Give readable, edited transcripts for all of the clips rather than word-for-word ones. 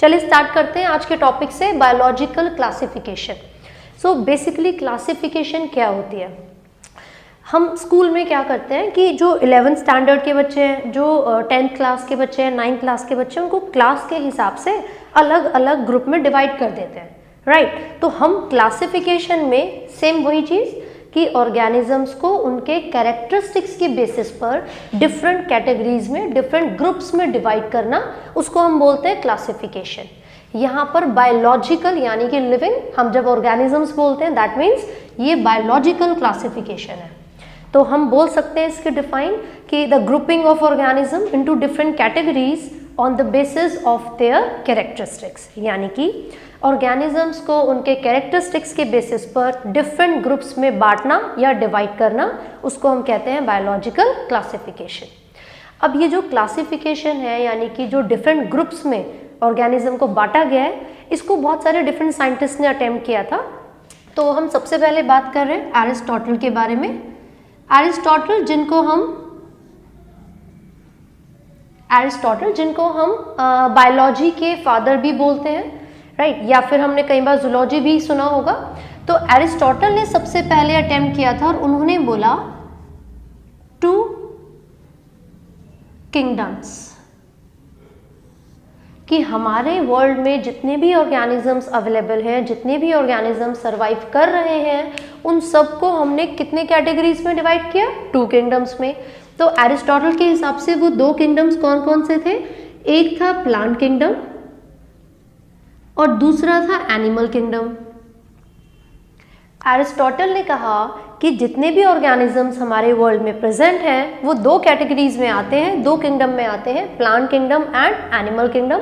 चलिए स्टार्ट करते हैं आज के टॉपिक से, biological classification. So basically classification क्या होती है? हम स्कूल में क्या करते हैं कि जो 11th स्टैंडर्ड के बच्चे हैं, जो 10th क्लास के बच्चे हैं, 9th क्लास के बच्चे हैं, उनको क्लास के हिसाब से अलग अलग ग्रुप में डिवाइड कर देते हैं, राइट। तो हम क्लासिफिकेशन में सेम वही चीज़ कि ऑर्गेनिजम्स को उनके कैरेक्टरिस्टिक्स के बेसिस पर डिफरेंट कैटेगरीज में, डिफरेंट ग्रुप्स में डिवाइड करना, उसको हम बोलते हैं क्लासिफिकेशन। यहाँ पर बायोलॉजिकल यानी कि लिविंग, हम जब ऑर्गेनिजम्स बोलते हैं दैट मीन्स ये बायोलॉजिकल क्लासिफिकेशन है। तो हम बोल सकते हैं इसके डिफाइन कि the grouping of organism into different categories on the basis of their characteristics, यानी कि ऑर्गेनिजम्स को उनके कैरेक्टरिस्टिक्स के बेसिस पर डिफरेंट ग्रुप्स में बांटना या डिवाइड करना, उसको हम कहते हैं बायोलॉजिकल क्लासिफिकेशन। अब ये जो क्लासिफिकेशन है यानी कि जो डिफरेंट ग्रुप्स में ऑर्गेनिज्म को बांटा गया है, इसको बहुत सारे डिफरेंट साइंटिस्ट ने अटेम्प्ट किया था। तो हम सबसे पहले बात कर रहे हैं एरिस्टोटल के बारे में। एरिस्टोटल जिनको हम बायोलॉजी के फादर भी बोलते हैं, राइट, या फिर हमने कई बार जूलॉजी भी सुना होगा। तो एरिस्टोटल ने सबसे पहले अटेम्प्ट किया था और उन्होंने बोला 2 किंगडम्स, कि हमारे वर्ल्ड में जितने भी ऑर्गेनिजम्स अवेलेबल हैं, जितने भी ऑर्गेनिजम्स सर्वाइव कर रहे हैं, उन सबको हमने कितने कैटेगरीज में डिवाइड किया? 2 किंगडम्स में। तो एरिस्टोटल के हिसाब से वो 2 किंगडम्स कौन कौन से थे? एक था प्लांट किंगडम और दूसरा था एनिमल किंगडम। एरिस्टोटल ने कहा कि जितने भी ऑर्गेनिजम्स हमारे वर्ल्ड में प्रेजेंट हैं वो 2 कैटेगरीज में आते हैं, 2 किंगडम में आते हैं, plant kingdom and animal kingdom.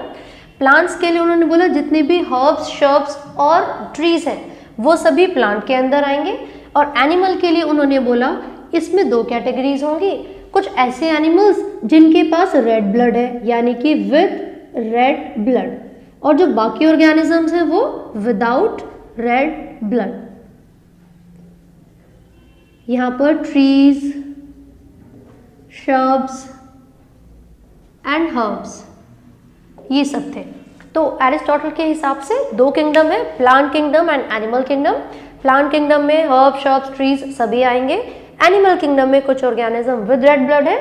Plants के लिए उन्होंने बोला जितने भी हर्ब्स, श्रब्स और ट्रीज हैं वो सभी प्लांट के अंदर आएंगे। और एनिमल के लिए उन्होंने बोला इसमें 2 कैटेगरीज होंगी, कुछ ऐसे एनिमल्स जिनके पास रेड ब्लड है यानी कि विद रेड ब्लड, और जो बाकी ऑर्गेनिजम्स हैं वो विदाउट रेड ब्लड। यहाँ पर ट्रीज, श्रब्स एंड हर्ब्स ये सब थे। तो एरिस्टोटल के हिसाब से 2 किंगडम है, plant kingdom and animal kingdom. Plant kingdom में हर्ब, श्रब्स, ट्रीज सभी आएंगे। एनिमल किंगडम में कुछ ऑर्गेनिज्म विद रेड ब्लड है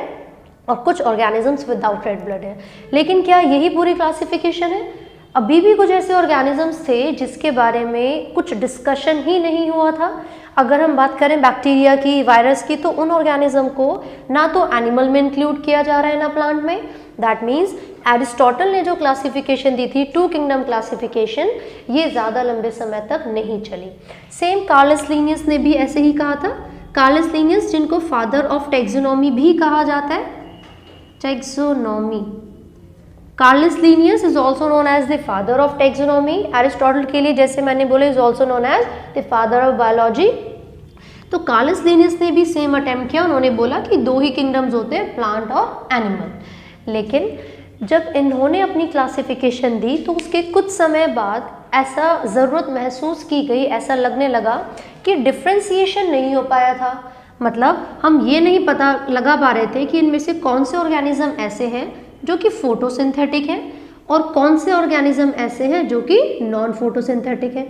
और कुछ ऑर्गेनिजम्स विदाउट रेड ब्लड है। लेकिन क्या यही पूरी क्लासिफिकेशन है? अभी भी कुछ ऐसे ऑर्गेनिजम्स थे जिसके बारे में कुछ डिस्कशन ही नहीं हुआ था। अगर हम बात करें बैक्टीरिया की, वायरस की, तो उन ऑर्गेनिज्म को ना तो एनिमल में इंक्लूड किया जा रहा है ना प्लांट में। दैट मीन्स एरिस्टोटल ने जो क्लासिफिकेशन दी थी 2 किंगडम क्लासिफिकेशन, ये ज़्यादा लंबे समय तक नहीं चली। सेम कार्लस लिनियस ने भी ऐसे ही कहा था। कार्लस लिनियस जिनको फादर ऑफ टैक्सोनॉमी भी कहा जाता है, taxonomy. Carolus Linnaeus is also known as the father of taxonomy. Aristotle के लिए जैसे मैंने बोले is also known as the father of biology. तो कार्लस लिनियस ने भी सेम अटेम्प्ट किया। उन्होंने बोला कि 2 ही किंगडम्स होते हैं, प्लांट और एनिमल। लेकिन जब इन्होंने अपनी क्लासिफिकेशन दी तो उसके कुछ समय बाद ऐसा ज़रूरत महसूस की गई, ऐसा लगने लगा कि डिफ्रेंसिएशन नहीं हो पाया था। मतलब हम ये नहीं पता लगा पा रहे थे कि इनमें से कौन से ऑर्गेनिज्म ऐसे हैं जो कि फोटोसिंथेटिक हैं और कौन से ऑर्गेनिज्म ऐसे हैं जो कि नॉन फोटोसिंथेटिक हैं।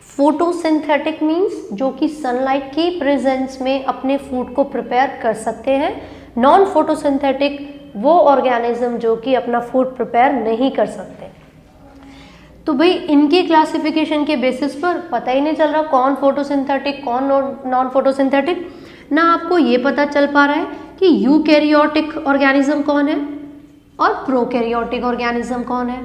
फोटोसिंथेटिक मीन्स जो कि सनलाइट की प्रेजेंस में अपने फूड को प्रिपेयर कर सकते हैं। नॉन फोटोसिंथेटिक वो ऑर्गेनिज्म जो कि अपना फूड प्रिपेयर नहीं कर सकते। तो भाई इनकी क्लासिफिकेशन के बेसिस पर पता ही नहीं चल रहा कौन फोटोसिंथेटिक कौन नॉन फोटोसिंथेटिक। ना आपको ये पता चल पा रहा है कि यूकैरियोटिक ऑर्गेनिज्म कौन है और प्रोकैरियोटिक ऑर्गेनिज्म कौन है।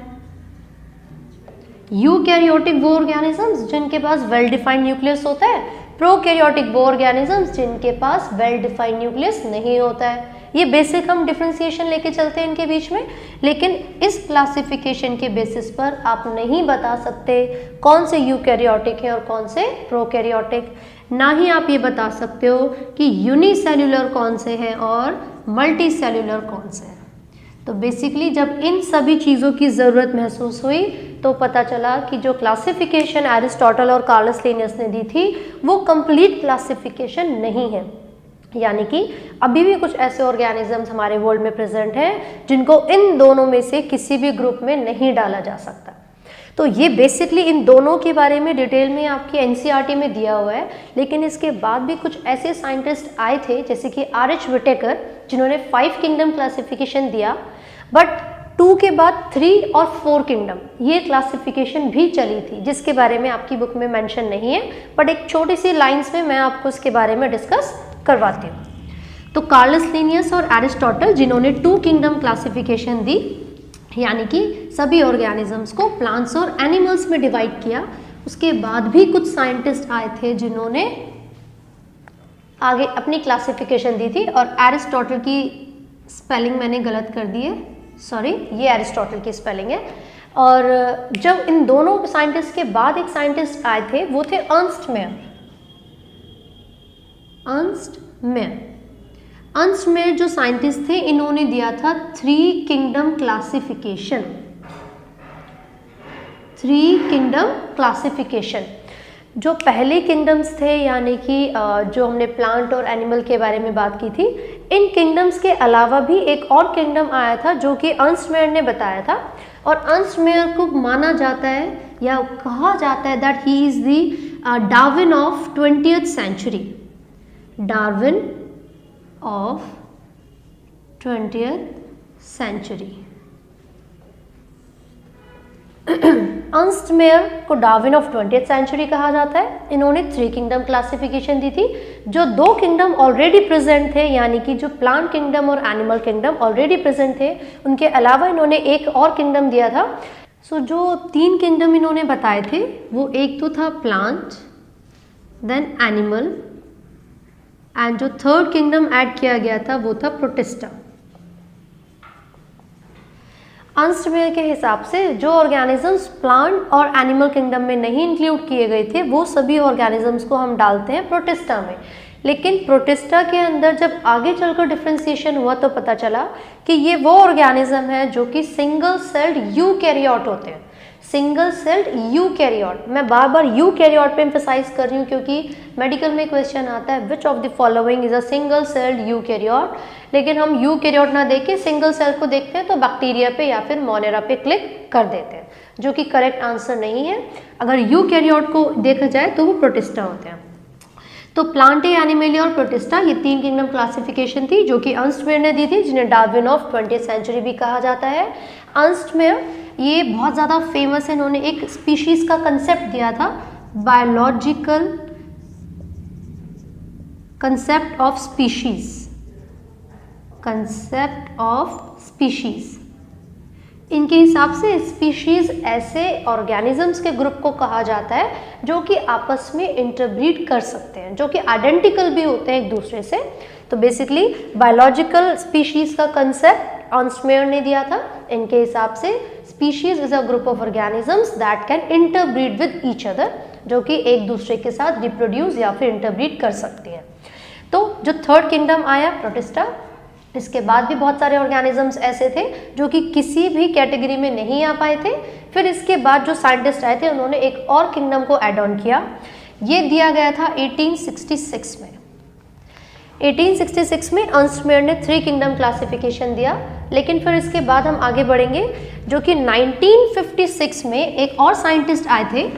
यूकैरियोटिक वो ऑर्गेनिजम्स जिनके पास वेल डिफाइंड न्यूक्लियस होता है, प्रोकैरियोटिक वो ऑर्गेनिजम्स जिनके पास वेल डिफाइंड न्यूक्लियस नहीं होता है। ये बेसिक हम डिफ्रेंसिएशन लेके चलते हैं इनके बीच में। लेकिन इस क्लासिफिकेशन के बेसिस पर आप नहीं बता सकते कौन से यूकैरियोटिक हैं और कौन से प्रोकैरियोटिक। ना ही आप ये बता सकते हो कि यूनिसेल्युलर कौन से हैं और मल्टी सेल्युलर कौन से हैं। तो बेसिकली जब इन सभी चीज़ों की ज़रूरत महसूस हुई तो पता चला कि जो क्लासिफिकेशन एरिस्टोटल और कार्लस लिनियस ने दी थी वो कंप्लीट क्लासिफिकेशन नहीं है। यानी कि अभी भी कुछ ऐसे ऑर्गेनिजम्स हमारे वर्ल्ड में प्रेजेंट हैं जिनको इन दोनों में से किसी भी ग्रुप में नहीं डाला जा सकता। तो ये बेसिकली इन दोनों के बारे में डिटेल में आपकी एनसीईआरटी में दिया हुआ है, लेकिन इसके बाद भी कुछ ऐसे साइंटिस्ट आए थे जैसे कि आर.एच. विटेकर जिन्होंने 5 किंगडम क्लासिफिकेशन दिया, बट 2 के बाद 3 और 4 किंगडम ये क्लासिफिकेशन भी चली थी, जिसके बारे में आपकी बुक में मेंशन नहीं है, बट एक छोटी सी लाइंस में मैं आपको इसके बारे में डिस्कस करवाती हूँ। तो कार्लस लिनियस और एरिस्टोटल जिन्होंने 2 किंगडम क्लासिफिकेशन दी, यानी कि सभी ऑर्गेनिजम्स को प्लांट्स और एनिमल्स में डिवाइड किया। उसके बाद भी कुछ साइंटिस्ट आए थे जिन्होंने आगे अपनी क्लासिफिकेशन दी थी, और एरिस्टोटल की स्पेलिंग मैंने गलत कर दी है, सॉरी, ये एरिस्टोटल की स्पेलिंग है। और जब इन दोनों साइंटिस्ट के बाद एक साइंटिस्ट आए थे वो थे अर्नस्ट मेयर। अर्नस्ट मेयर जो साइंटिस्ट थे इन्होंने दिया था 3 किंगडम क्लासिफिकेशन। 3 kingdom classification. जो पहले किंगडम्स थे यानी कि जो हमने प्लांट और एनिमल के बारे में बात की थी, इन किंगडम्स के अलावा भी एक और किंगडम आया था जो कि अर्नस्ट मेयर ने बताया था, और अर्नस्ट मेयर को माना जाता है या कहा जाता है that he is the Darwin of 20th century. Darwin of 20th century. Ernst Mayr को डार्विन ऑफ 20th सेंचुरी कहा जाता है। इन्होंने 3 किंगडम क्लासिफिकेशन दी थी। जो 2 किंगडम ऑलरेडी प्रेजेंट थे, यानी कि जो प्लांट किंगडम और एनिमल किंगडम ऑलरेडी प्रेजेंट थे, उनके अलावा इन्होंने एक और किंगडम दिया था। सो जो 3 किंगडम इन्होंने बताए थे वो एक तो था प्लांट, देन एनिमल, एंड जो 3rd किंगडम ऐड किया गया था वो था प्रोटिस्टा। अर्नस्ट मेयर के हिसाब से जो ऑर्गेनिजम्स प्लांट और एनिमल किंगडम में नहीं इंक्लूड किए गए थे वो सभी ऑर्गेनिजम्स को हम डालते हैं प्रोटिस्टा में। लेकिन प्रोटिस्टा के अंदर जब आगे चलकर डिफ्रेंसिएशन हुआ तो पता चला कि ये वो ऑर्गेनिज्म है जो कि सिंगल सेल्ड यूकैरियोट होते हैं। सिंगल सेल्ड यूकैरियोट, मैं बार बार यूकैरियोट पे एम्फसाइज कर रही हूँ क्योंकि मेडिकल में क्वेश्चन आता है विच of the following is a single celled eukaryote, लेकिन हम यूकैरियोट ना देख के सिंगल सेल को देखते हैं तो बैक्टीरिया पे या फिर मोनेरा पे क्लिक कर देते हैं, जो कि करेक्ट आंसर नहीं है। अगर यूकैरियोट को देखा जाए तो वो प्रोटिस्टा होते हैं। तो प्लांटे, एनिमलिया और प्रोटिस्टा ये 3 किंगडम क्लासिफिकेशन थी जो कि अर्नस्ट मेयर ने दी थी, जिन्हें डार्विन ऑफ 20th सेंचुरी भी कहा जाता है। अर्नस्ट मेयर ये बहुत ज़्यादा फेमस है, इन्होंने एक स्पीशीज़ का कंसेप्ट दिया था, biological concept of species. Concept of species, इनके हिसाब से स्पीशीज़ ऐसे ऑर्गेनिजम्स के ग्रुप को कहा जाता है जो कि आपस में इंटरब्रीड कर सकते हैं, जो कि आइडेंटिकल भी होते हैं एक दूसरे से। तो बेसिकली बायोलॉजिकल स्पीशीज़ का कंसेप्ट अर्नस्ट मेयर ने दिया था। इनके हिसाब से species is a group of organisms that can interbreed with each other, जो कि एक दूसरे के साथ रिप्रोड्यूस या फिर इंटरब्रीड कर सकती है। तो जो 3rd किंगडम आया प्रोटिस्टा, इसके बाद भी बहुत सारे ऑर्गेनिजम्स ऐसे थे जो कि किसी भी कैटेगरी में नहीं आ पाए थे। फिर इसके बाद जो साइंटिस्ट आए थे उन्होंने एक और किंगडम को ऐड ऑन किया। ये दिया गया था 1866 में। 1866 में अर्नस्ट मेयर ने 3 किंगडम क्लासिफिकेशन दिया, लेकिन फिर इसके बाद हम आगे बढ़ेंगे जो कि 1956 में एक और साइंटिस्ट आए थे।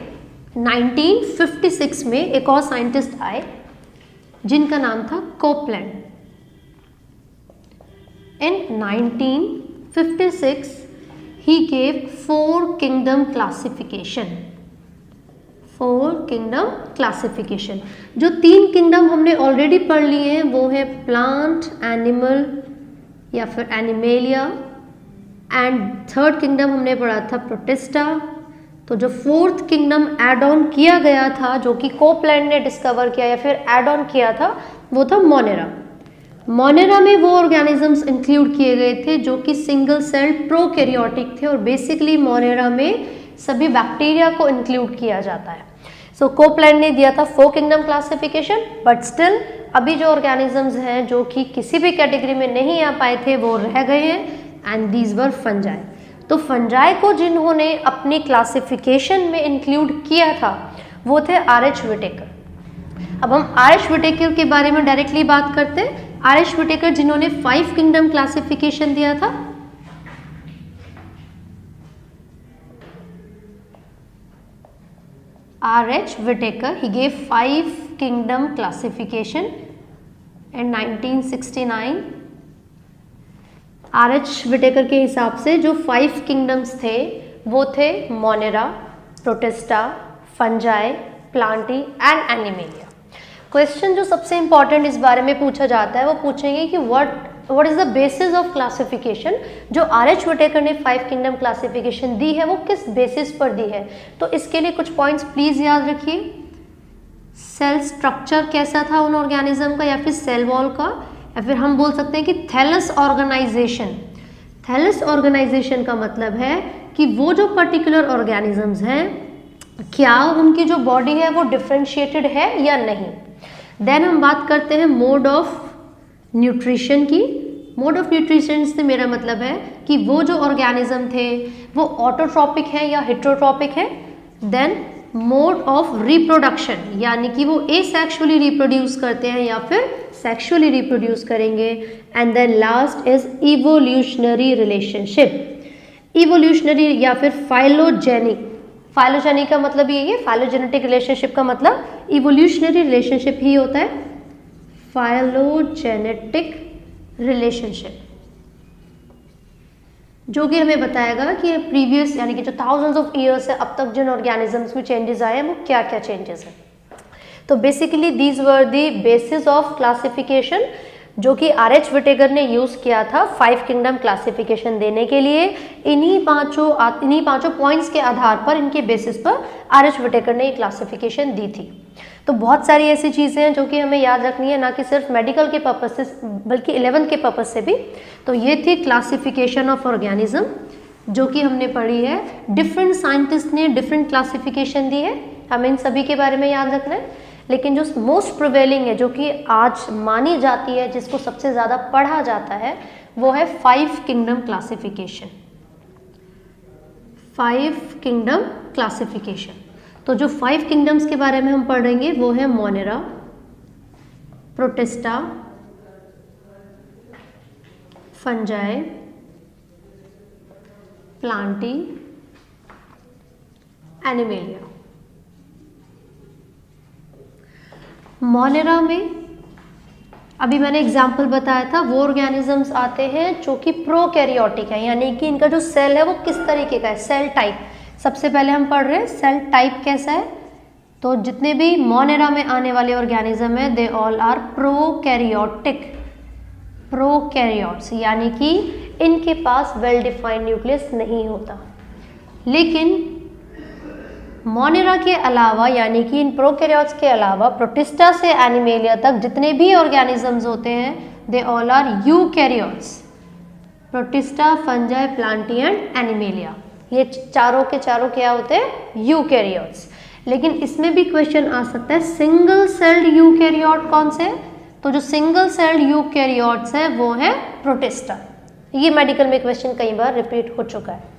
1956 में एक और साइंटिस्ट आए जिनका नाम था Copeland. In 1956, he gave 4 kingdom classification. 4 kingdom classification. जो 3 किंगडम हमने ऑलरेडी पढ़ लिए हैं वो है प्लांट, एनिमल या फिर एनिमेलिया, एंड 3rd किंगडम हमने पढ़ा था प्रोटिस्टा। तो जो 4th किंगडम ऐड ऑन किया गया था, जो कि कोपलैंड ने डिस्कवर किया या फिर ऐड ऑन किया था, वो था मोनेरा। मोनेरा में वो ऑर्गेनिजम्स इंक्लूड किए गए थे जो कि सिंगल सेल्ड प्रोकैरियोटिक थे, और बेसिकली मोनेरा में सभी बैक्टीरिया को इंक्लूड किया जाता है। सो कोपलैंड ने दिया था 4 किंगडम क्लासिफिकेशन, बट स्टिल अभी जो ऑर्गेनिजम्स हैं जो कि किसी भी कैटेगरी में नहीं आ पाए थे वो रह गए हैं, एंड दीज वर फंजाई। तो फंजाई को जिन्होंने अपनी क्लासिफिकेशन में इंक्लूड किया था वो थे आर.एच. विटेकर। अब हम आर.एच. व्हिटेकर के बारे में डायरेक्टली बात करते हैं। आर.एच. व्हिटेकर जिन्होंने 5 किंगडम क्लासिफिकेशन दिया था, R.H. Whittaker, he gave 5 kingdom classification in 1969. R.H. Whittaker के हिसाब से जो 5 किंगडम्स थे वो थे Monera, protista, fungi, Plantae and animalia. Question जो सबसे इंपॉर्टेंट इस बारे में पूछा जाता है वो पूछेंगे कि what is the basis of classification. जो आर.एच. व्हिटेकर ने 5 किंगडम क्लासिफिकेशन दी है वो किस बेसिस पर दी है, तो इसके लिए कुछ पॉइंट्स प्लीज याद रखिए। सेल स्ट्रक्चर कैसा था उन ऑर्गेनिज्म का, या फिर सेल वॉल का, या फिर हम बोल सकते हैं कि थैलस ऑर्गेनाइजेशन। थैलस ऑर्गेनाइजेशन का मतलब है कि वो जो पर्टिकुलर ऑर्गेनिजम्स हैं क्या उनकी जो बॉडी है वो डिफ्रेंशिएटेड है या नहीं। देन हम बात करते हैं मोड ऑफ न्यूट्रिशन की। मोड ऑफ न्यूट्रिशन से मेरा मतलब है कि वो जो ऑर्गेनिज्म थे वो ऑटोट्रॉपिक है या हेटेरोट्रॉपिक है। देन मोड ऑफ रिप्रोडक्शन, यानी कि वो एसेक्सुअली रिप्रोड्यूस करते हैं या फिर सेक्सुअली रिप्रोड्यूस करेंगे। And then last is evolutionary relationship. Evolutionary या फिर फाइलोजेनिक, फाइलोजेनिक का मतलब यही है, फाइलोजेनेटिक रिलेशनशिप का मतलब इवोल्यूशनरी रिलेशनशिप ही होता है, फाइलोजेनेटिक रिलेशनशिप, जो कि हमें बताएगा कि प्रीवियस यानी कि जो थाउजेंड्स ऑफ ईयर्स से अब तक जिन ऑर्गेनिजम्स में चेंजेस आए हैं वो क्या क्या चेंजेस हैं। तो basically these were the basis of classification जो कि आर.एच. व्हिटेकर ने यूज़ किया था 5 किंगडम क्लासिफिकेशन देने के लिए। इन्हीं पांचों पॉइंट्स के आधार पर, इनके बेसिस पर आर.एच. व्हिटेकर ने ये क्लासिफिकेशन दी थी। तो बहुत सारी ऐसी चीज़ें हैं जो कि हमें याद रखनी है, ना कि सिर्फ मेडिकल के पर्पज से बल्कि 11th के पर्पज से भी। तो ये थी क्लासिफिकेशन ऑफ ऑर्गेनिज्म जो कि हमने पढ़ी है। डिफरेंट साइंटिस्ट ने डिफरेंट क्लासिफिकेशन दी है, हमें इन सभी के बारे में याद रखना है। लेकिन जो मोस्ट प्रिवेलिंग है, जो कि आज मानी जाती है, जिसको सबसे ज़्यादा पढ़ा जाता है, वो है 5 किंगडम क्लासिफिकेशन। 5 kingdom classification. तो जो 5 किंगडम्स के बारे में हम पढ़ेंगे वो है Monera, protista, fungi, Plantae, animalia. Monera में अभी मैंने एग्जाम्पल बताया था, वो ऑर्गेनिजम्स आते हैं जो कि प्रोकैरियोटिक है, यानी कि इनका जो सेल है वो किस तरीके का है, सेल टाइप। सबसे पहले हम पढ़ रहे हैं सेल टाइप कैसा है। तो जितने भी मोनेरा में आने वाले ऑर्गेनिज्म है they all are prokaryotic, prokaryotes, यानी कि इनके पास वेल डिफाइंड न्यूक्लियस नहीं होता। लेकिन मोनेरा के अलावा, यानी कि इन प्रोकैरियोट्स के अलावा, प्रोटिस्टा से एनिमेलिया तक जितने भी ऑर्गेनिजम्स होते हैं they all are eukaryotes. Protista, fungi, Plantae and Animalia, ये चारों के चारों क्या होते हैं, यूकैरियोट्स। लेकिन इसमें भी क्वेश्चन आ सकता है सिंगल सेल्ड यूकैरियोट कौन से है। तो जो सिंगल सेल्ड यूकैरियोट्स है वो है प्रोटिस्टा। ये मेडिकल में क्वेश्चन कई बार रिपीट हो चुका है।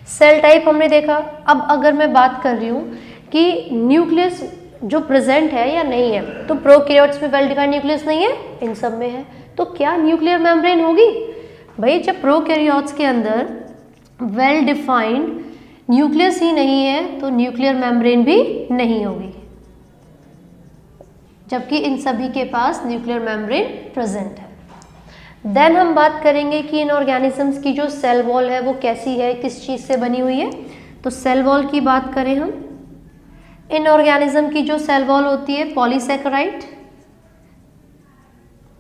सेल टाइप हमने देखा। अब अगर मैं बात कर रही हूँ कि न्यूक्लियस जो प्रेजेंट है या नहीं है, तो प्रोकैरियोट्स में वेल डिफाइंड न्यूक्लियस नहीं है, इन सब में है। तो क्या न्यूक्लियर मेम्ब्रेन होगी? भाई जब प्रोकैरियोट्स के अंदर वेल डिफाइंड न्यूक्लियस ही नहीं है तो न्यूक्लियर मेम्ब्रेन भी नहीं होगी, जबकि इन सभी के पास न्यूक्लियर मेम्ब्रेन प्रेजेंट है। देन हम बात करेंगे कि इन ऑर्गेनिजम्स की जो सेल वॉल है वो कैसी है, किस चीज़ से बनी हुई है। तो सेल वॉल की बात करें हम, इन ऑर्गेनिज्म की जो सेल वॉल होती है पॉलीसैकेराइड,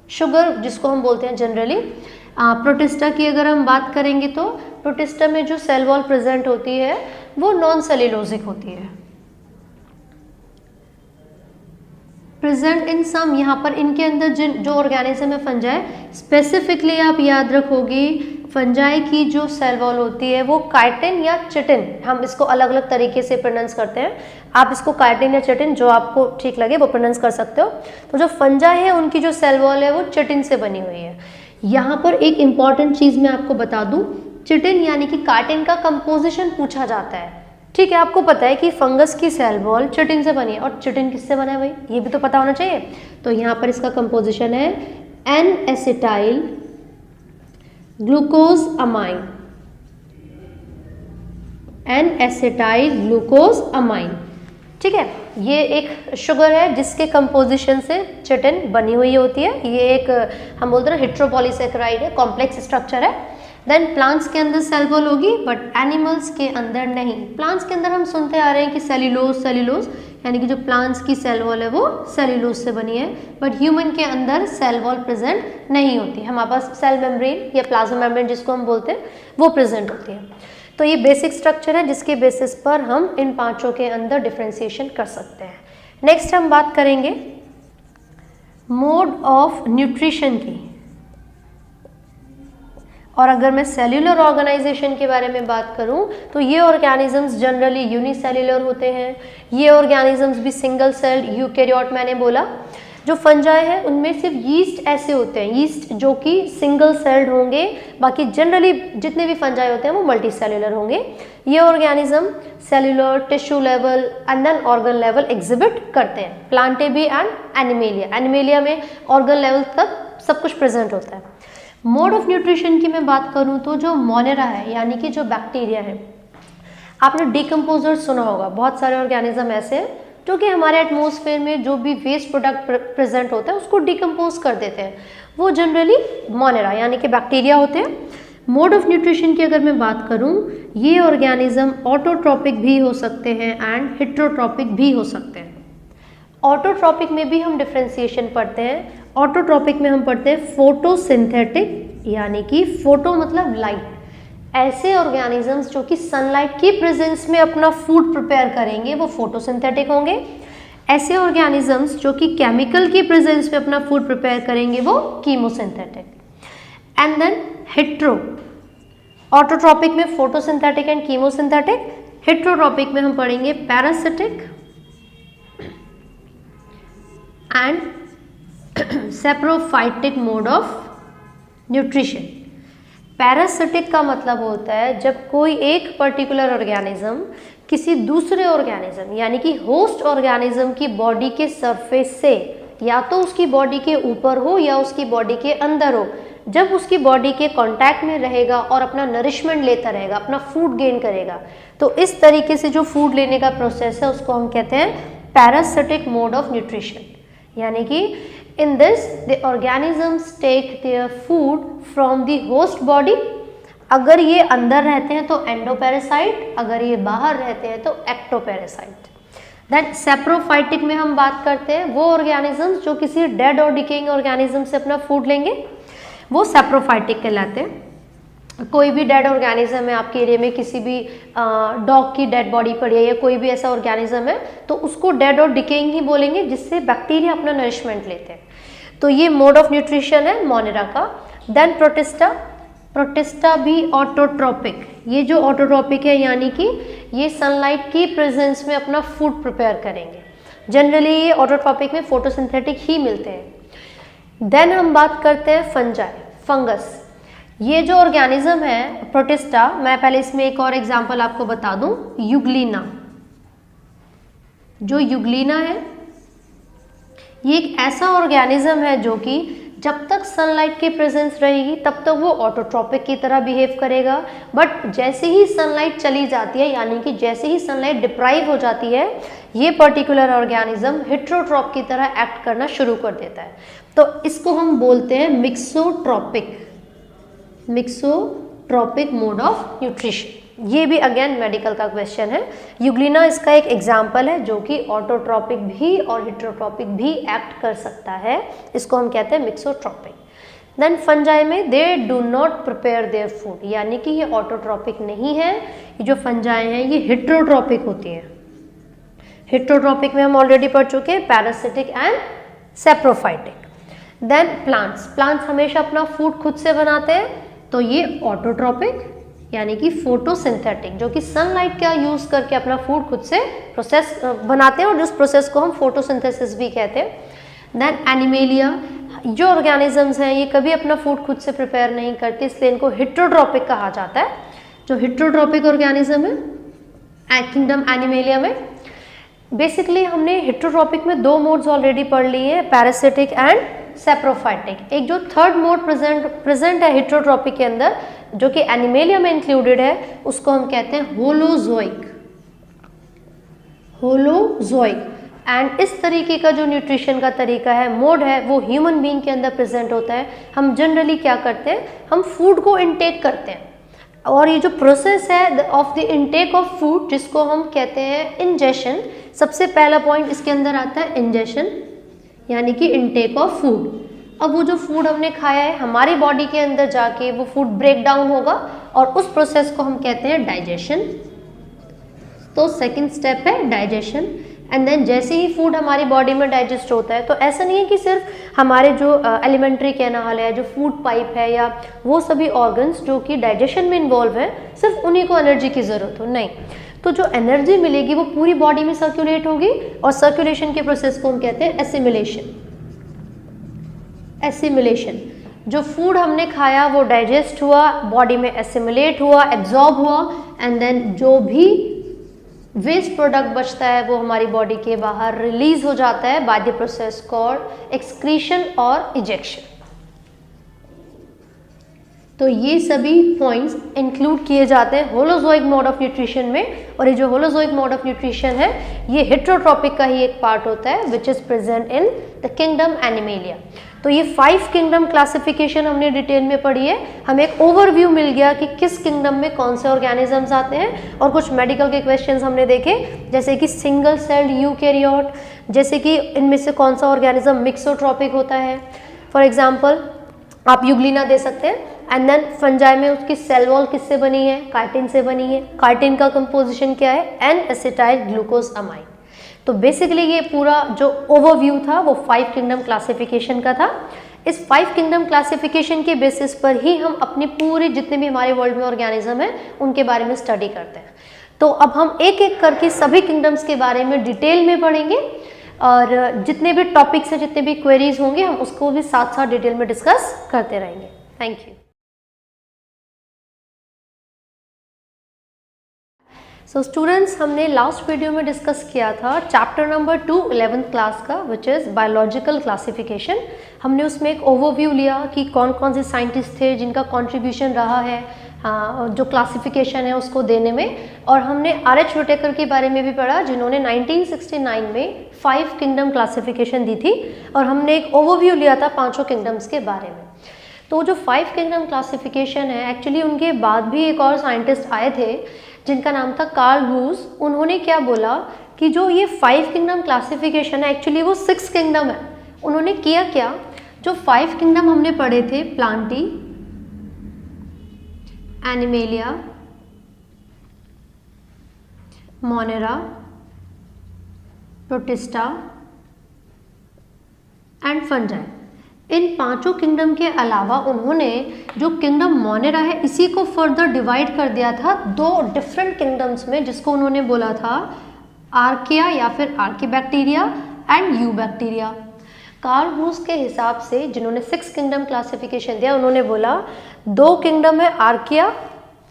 शुगर जिसको हम बोलते हैं जनरली। प्रोटिस्टा की अगर हम बात करेंगे तो प्रोटिस्टा में जो सेल वॉल प्रेजेंट होती है वो नॉन सेल्यूलोजिक होती है, प्रेजेंट इन सम। यहाँ पर इनके अंदर जो ऑर्गेनिज्म है फंजाई, स्पेसिफिकली आप याद रखोगे फंजाई की जो सेल वॉल होती है वो काइटिन या चिटिन, हम इसको अलग अलग तरीके से प्रोनाउंस करते हैं, आप इसको काइटिन या चिटिन जो आपको ठीक लगे वो प्रोनाउंस कर सकते हो। तो जो फंजाई है उनकी जो सेल वॉल है वो चिटिन से बनी हुई है। यहाँ पर एक इम्पॉर्टेंट चीज़ मैं आपको बता दूँ, चिटिन यानी कि काइटिन का कंपोजिशन पूछा जाता है, ठीक है, आपको पता है कि फंगस की सेल वॉल चिटिन से बनी है, और चिटिन किससे बना है भाई, ये भी तो पता होना चाहिए। तो यहाँ पर इसका कंपोजिशन है N acetyl glucosamine, N acetyl glucosamine. ठीक है, ये एक शुगर है जिसके कंपोजिशन से चिटिन बनी हुई होती है। ये एक हम बोलते हैं ना हेट्रोपॉलीसेकेराइड है, कॉम्प्लेक्स स्ट्रक्चर है। देन प्लांट्स के अंदर सेल वॉल होगी बट एनिमल्स के अंदर नहीं। प्लांट्स के अंदर हम सुनते आ रहे हैं कि सेल्यूलोज यानी कि जो प्लांट्स की सेल वॉल है वो सेल्यूलोज से बनी है, बट ह्यूमन के अंदर सेल वॉल प्रेजेंट नहीं होती। हमारे पास सेल मेम्ब्रेन या प्लाज्मा मेम्ब्रेन जिसको हम बोलते हैं वो प्रेजेंट होती है। तो ये बेसिक स्ट्रक्चर है जिसके बेसिस पर हम इन पांचों के अंदर डिफ्रेंसिएशन कर सकते हैं। नेक्स्ट हम बात करेंगे मोड ऑफ न्यूट्रिशन की। और अगर मैं सेल्यूलर ऑर्गेनाइजेशन के बारे में बात करूं तो ये ऑर्गेनिजम्स जनरली यूनिसेल्यूलर होते हैं। ये ऑर्गेनिजम्स भी सिंगल सेल्ड यूकैरियोट मैंने बोला। जो फंजाई है उनमें सिर्फ यीस्ट ऐसे होते हैं, यीस्ट जो कि सिंगल सेल्ड होंगे, बाकी जनरली जितने भी फंजाई होते हैं वो मल्टी सेल्यूलर होंगे। ये organism cellular, tissue level and then organ level exhibit करते हैं। प्लांटेबी एंड एनिमेलिया, एनिमेलिया में ऑर्गन लेवल तक सब कुछ प्रेजेंट होता है। मोड ऑफ न्यूट्रिशन की मैं बात करूं तो जो मोनेरा है यानी कि जो बैक्टीरिया है, आपने डिकम्पोजर सुना होगा। बहुत सारे ऑर्गेनिज्म ऐसे हैं जो कि हमारे एटमॉस्फेयर में जो भी वेस्ट प्रोडक्ट प्रेजेंट होता है उसको डिकम्पोज कर देते हैं, वो जनरली मोनेरा यानी कि बैक्टीरिया होते हैं। मोड ऑफ न्यूट्रिशन की अगर मैं बात करूं, ये ऑर्गेनिज्म ऑटोट्रॉपिक भी हो सकते हैं एंड हेट्रोट्रॉपिक भी हो सकते हैं। ऑटोट्रॉपिक में भी हम डिफ्रेंसिएशन पढ़ते हैं। ऑटोट्रॉपिक में हम पढ़ते हैं फोटोसिंथेटिक यानी कि फोटो मतलब लाइट, ऐसे ऑर्गेनिजम्स जो कि सनलाइट की प्रेजेंस में अपना फूड प्रिपेयर करेंगे वो फोटोसिंथेटिक होंगे। ऐसे ऑर्गेनिजम्स जो कि केमिकल की प्रेजेंस में अपना फूड प्रिपेयर करेंगे वो chemosynthetic. And then hetero, autotrophic में फोटोसिंथेटिक एंड कीमोसिंथेटिक। हेट्रोट्रॉपिक में हम पढ़ेंगे parasitic and saprophytic mode of nutrition. Parasitic का मतलब होता है जब कोई एक पर्टिकुलर ऑर्गेनिज्म किसी दूसरे ऑर्गेनिज्म यानी कि होस्ट ऑर्गेनिज्म की बॉडी के सरफेस से या तो उसकी बॉडी के ऊपर हो या उसकी बॉडी के अंदर हो, जब उसकी बॉडी के कांटेक्ट में रहेगा और अपना नरिशमेंट लेता रहेगा, अपना फूड गेन करेगा, तो इस तरीके से जो फूड लेने का प्रोसेस है उसको हम कहते हैं पैरासिटिक मोड ऑफ न्यूट्रिशन। यानी कि in this the organisms take their food from the host body। अगर ये अंदर रहते हैं तो एंडोपैरासाइट, अगर ये बाहर रहते हैं तो एक्टोपैरासाइट। देन सेप्रोफाइटिक में हम बात करते हैं वो ऑर्गेनिजम्स जो किसी डेड और डिकेइंग ऑर्गेनिज्म से अपना फूड लेंगे, वो सेप्रोफाइटिक कहलाते हैं। कोई भी डेड ऑर्गेनिज्म है आपके एरिया में, किसी भी डॉग की डेड बॉडी पड़ी है या कोई भी ऐसा ऑर्गेनिज्म है तो उसको डेड और डिकेइंग ही बोलेंगे, जिससे बैक्टीरिया अपना नरिशमेंट लेते हैं। तो ये मोड ऑफ न्यूट्रिशन है मोनेरा का। देन प्रोटिस्टा, प्रोटिस्टा भी ऑटोट्रॉपिक। ये जो ऑटोट्रॉपिक है यानी कि ये सनलाइट की प्रेजेंस में अपना फूड प्रिपेयर करेंगे। जनरली ये ऑटोट्रॉपिक में फोटोसिंथेटिक ही मिलते हैं। देन हम बात करते हैं फंजाई, फंगस। ये जो ऑर्गेनिज्म है प्रोटिस्टा, मैं पहले इसमें एक और एग्जांपल आपको बता दूं, यूग्लिना। जो यूग्लिना है ये एक ऐसा ऑर्गेनिज्म है जो कि जब तक सनलाइट की प्रेजेंस रहेगी तब तक वो ऑटोट्रॉपिक की तरह बिहेव करेगा, बट जैसे ही सनलाइट चली जाती है यानी कि जैसे ही सनलाइट डिप्राइव हो जाती है ये पर्टिकुलर ऑर्गेनिज्म हेट्रोट्रॉप की तरह एक्ट करना शुरू कर देता है। तो इसको हम बोलते हैं mixotrophic, mixotrophic mode of nutrition. ये भी अगेन मेडिकल का क्वेश्चन है। यूग्लिना इसका एक एग्जाम्पल है जो कि ऑटोट्रॉपिक भी और हेट्रोट्रॉपिक भी एक्ट कर सकता है, इसको हम कहते हैं मिक्सोट्रॉपिक। देन फंजाई में दे do not prepare their food, यानी कि ये ऑटोट्रॉपिक नहीं है। ये जो फंजाई हैं ये हेट्रोट्रॉपिक होती है। हेट्रोट्रॉपिक में हम ऑलरेडी पढ़ चुके हैं, parasitic and saprophytic. Then plants, plants हमेशा अपना फूड खुद से बनाते हैं, तो ये ऑटोट्रॉपिक यानी कि फोटोसिंथेटिक, जो कि सनलाइट का यूज करके अपना फूड खुद से प्रोसेस बनाते हैं और उस प्रोसेस को हम फोटोसिंथेसिस भी कहते हैं। देन एनिमेलिया, जो ऑर्गेनिजम्स हैं ये कभी अपना फूड खुद से प्रिपेयर नहीं करते, इसलिए इनको हेट्रोट्रॉपिक कहा जाता है। जो हेट्रोट्रॉपिक ऑर्गेनिज्म है किंगडम एनिमेलिया में बेसिकली हमने हेटेरोट्रॉपिक में दो मोड्स ऑलरेडी पढ़ लिए हैं, पैरासिटिक एंड सेप्रोफाइटिक। एक जो थर्ड मोड प्रेजेंट है हेटेरोट्रॉपिक के अंदर जो कि एनिमेलिया में इंक्लूडेड है, उसको हम कहते हैं होलोजोइक। होलोजोइक एंड इस तरीके का जो न्यूट्रिशन का तरीका है, मोड है, वो ह्यूमन बीइंग के अंदर प्रेजेंट होता है। हम जनरली क्या करते हैं, हम फूड को इनटेक करते हैं और ये जो प्रोसेस है of the intake of food जिसको हम कहते हैं इंजेशन, सबसे पहला पॉइंट इसके अंदर आता है इंजेशन यानी कि इनटेक ऑफ फूड। अब वो जो फूड हमने खाया है हमारी बॉडी के अंदर जाके वो फूड ब्रेक डाउन होगा और उस प्रोसेस को हम कहते हैं डाइजेशन। तो सेकंड स्टेप है डाइजेशन एंड देन जैसे ही फूड हमारी बॉडी में डाइजेस्ट होता है, तो ऐसा नहीं है कि सिर्फ हमारे जो एलिमेंट्री कैनाल है, जो फूड पाइप है या वो सभी ऑर्गन्स जो कि डाइजेशन में इन्वॉल्व है सिर्फ उन्हीं को एनर्जी की ज़रूरत हो, नहीं। तो जो एनर्जी मिलेगी वो पूरी बॉडी में सर्कुलेट होगी और सर्कुलेशन के प्रोसेस को हम कहते हैं एसिमिलेशन। एसिमिलेशन, जो फूड हमने खाया वो डाइजेस्ट हुआ, बॉडी में एसिमिलेट हुआ, एब्जॉर्ब हुआ एंड देन जो भी वेस्ट प्रोडक्ट बचता है वो हमारी बॉडी के बाहर रिलीज हो जाता है by the process called excretion और इजेक्शन। तो ये सभी पॉइंट्स इंक्लूड किए जाते हैं होलोजोइक मोड ऑफ न्यूट्रिशन में। और ये जो होलोजोइक मोड ऑफ न्यूट्रिशन है ये हेटेरोट्रॉपिक का ही एक पार्ट होता है which is present in the kingdom animalia. तो ये 5 किंगडम क्लासिफिकेशन हमने डिटेल में पढ़ी है। हमें एक ओवरव्यू मिल गया कि किस किंगडम में कौन से ऑर्गेनिजम्स आते हैं और कुछ मेडिकल के क्वेश्चंस हमने देखे, जैसे कि सिंगल सेल्ड यूकैरियोट, जैसे कि इनमें से कौन सा ऑर्गेनिज्म मिक्सोट्रॉपिक होता है। फॉर एग्जांपल आप यूग्लिना दे सकते हैं। एंड देन फंजाई में उसकी सेल वॉल किससे बनी है, काइटिन से बनी है। काइटिन का कंपोजिशन क्या है, एन एसिटाइल ग्लूकोज अमाइन। तो बेसिकली ये पूरा जो ओवरव्यू था वो 5 किंगडम क्लासिफिकेशन का था। इस 5 किंगडम क्लासिफिकेशन के बेसिस पर ही हम अपने पूरे जितने भी हमारे वर्ल्ड में ऑर्गेनिज्म है उनके बारे में स्टडी करते हैं। तो अब हम एक एक करके सभी किंगडम्स के बारे में डिटेल में पढ़ेंगे और जितने भी टॉपिक्स हैं, जितने भी क्वेरीज होंगे हम उसको भी साथ साथ डिटेल में डिस्कस करते रहेंगे। Thank you. सो स्टूडेंट्स, हमने लास्ट वीडियो में डिस्कस किया था चैप्टर नंबर 2 11th क्लास का विच इज़ बायोलॉजिकल क्लासिफिकेशन। हमने उसमें एक ओवरव्यू लिया कि कौन कौन से साइंटिस्ट थे जिनका कंट्रीब्यूशन रहा है जो क्लासिफिकेशन है उसको देने में। और हमने R.H. व्हिटेकर के बारे में भी पढ़ा जिन्होंने 1969 में 5 किंगडम क्लासिफिकेशन दी थी और हमने एक ओवरव्यू लिया था 5 किंगडम्स के बारे में। तो जो 5 किंगडम क्लासिफिकेशन है एक्चुअली उनके बाद भी एक और साइंटिस्ट आए थे जिनका नाम था कार्ल रूज। उन्होंने क्या बोला कि जो ये 5 किंगडम क्लासिफिकेशन है एक्चुअली वो 6 किंगडम है। उन्होंने किया क्या, जो 5 किंगडम हमने पढ़े थे Plantae, animalia, Monera, protista and fungi, in 5 kingdom के अलावा उन्होंने जो किंगडम मोनेरा है इसी को फर्दर डिवाइड कर दिया था 2 डिफरेंट किंगडम्स में, जिसको उन्होंने बोला था आर्किया या फिर आर्कीबैक्टीरिया एंड यूबैक्टीरिया। कार्ल रूस के हिसाब से जिन्होंने 6 किंगडम क्लासिफिकेशन दिया उन्होंने बोला 2 किंगडम है आर्किया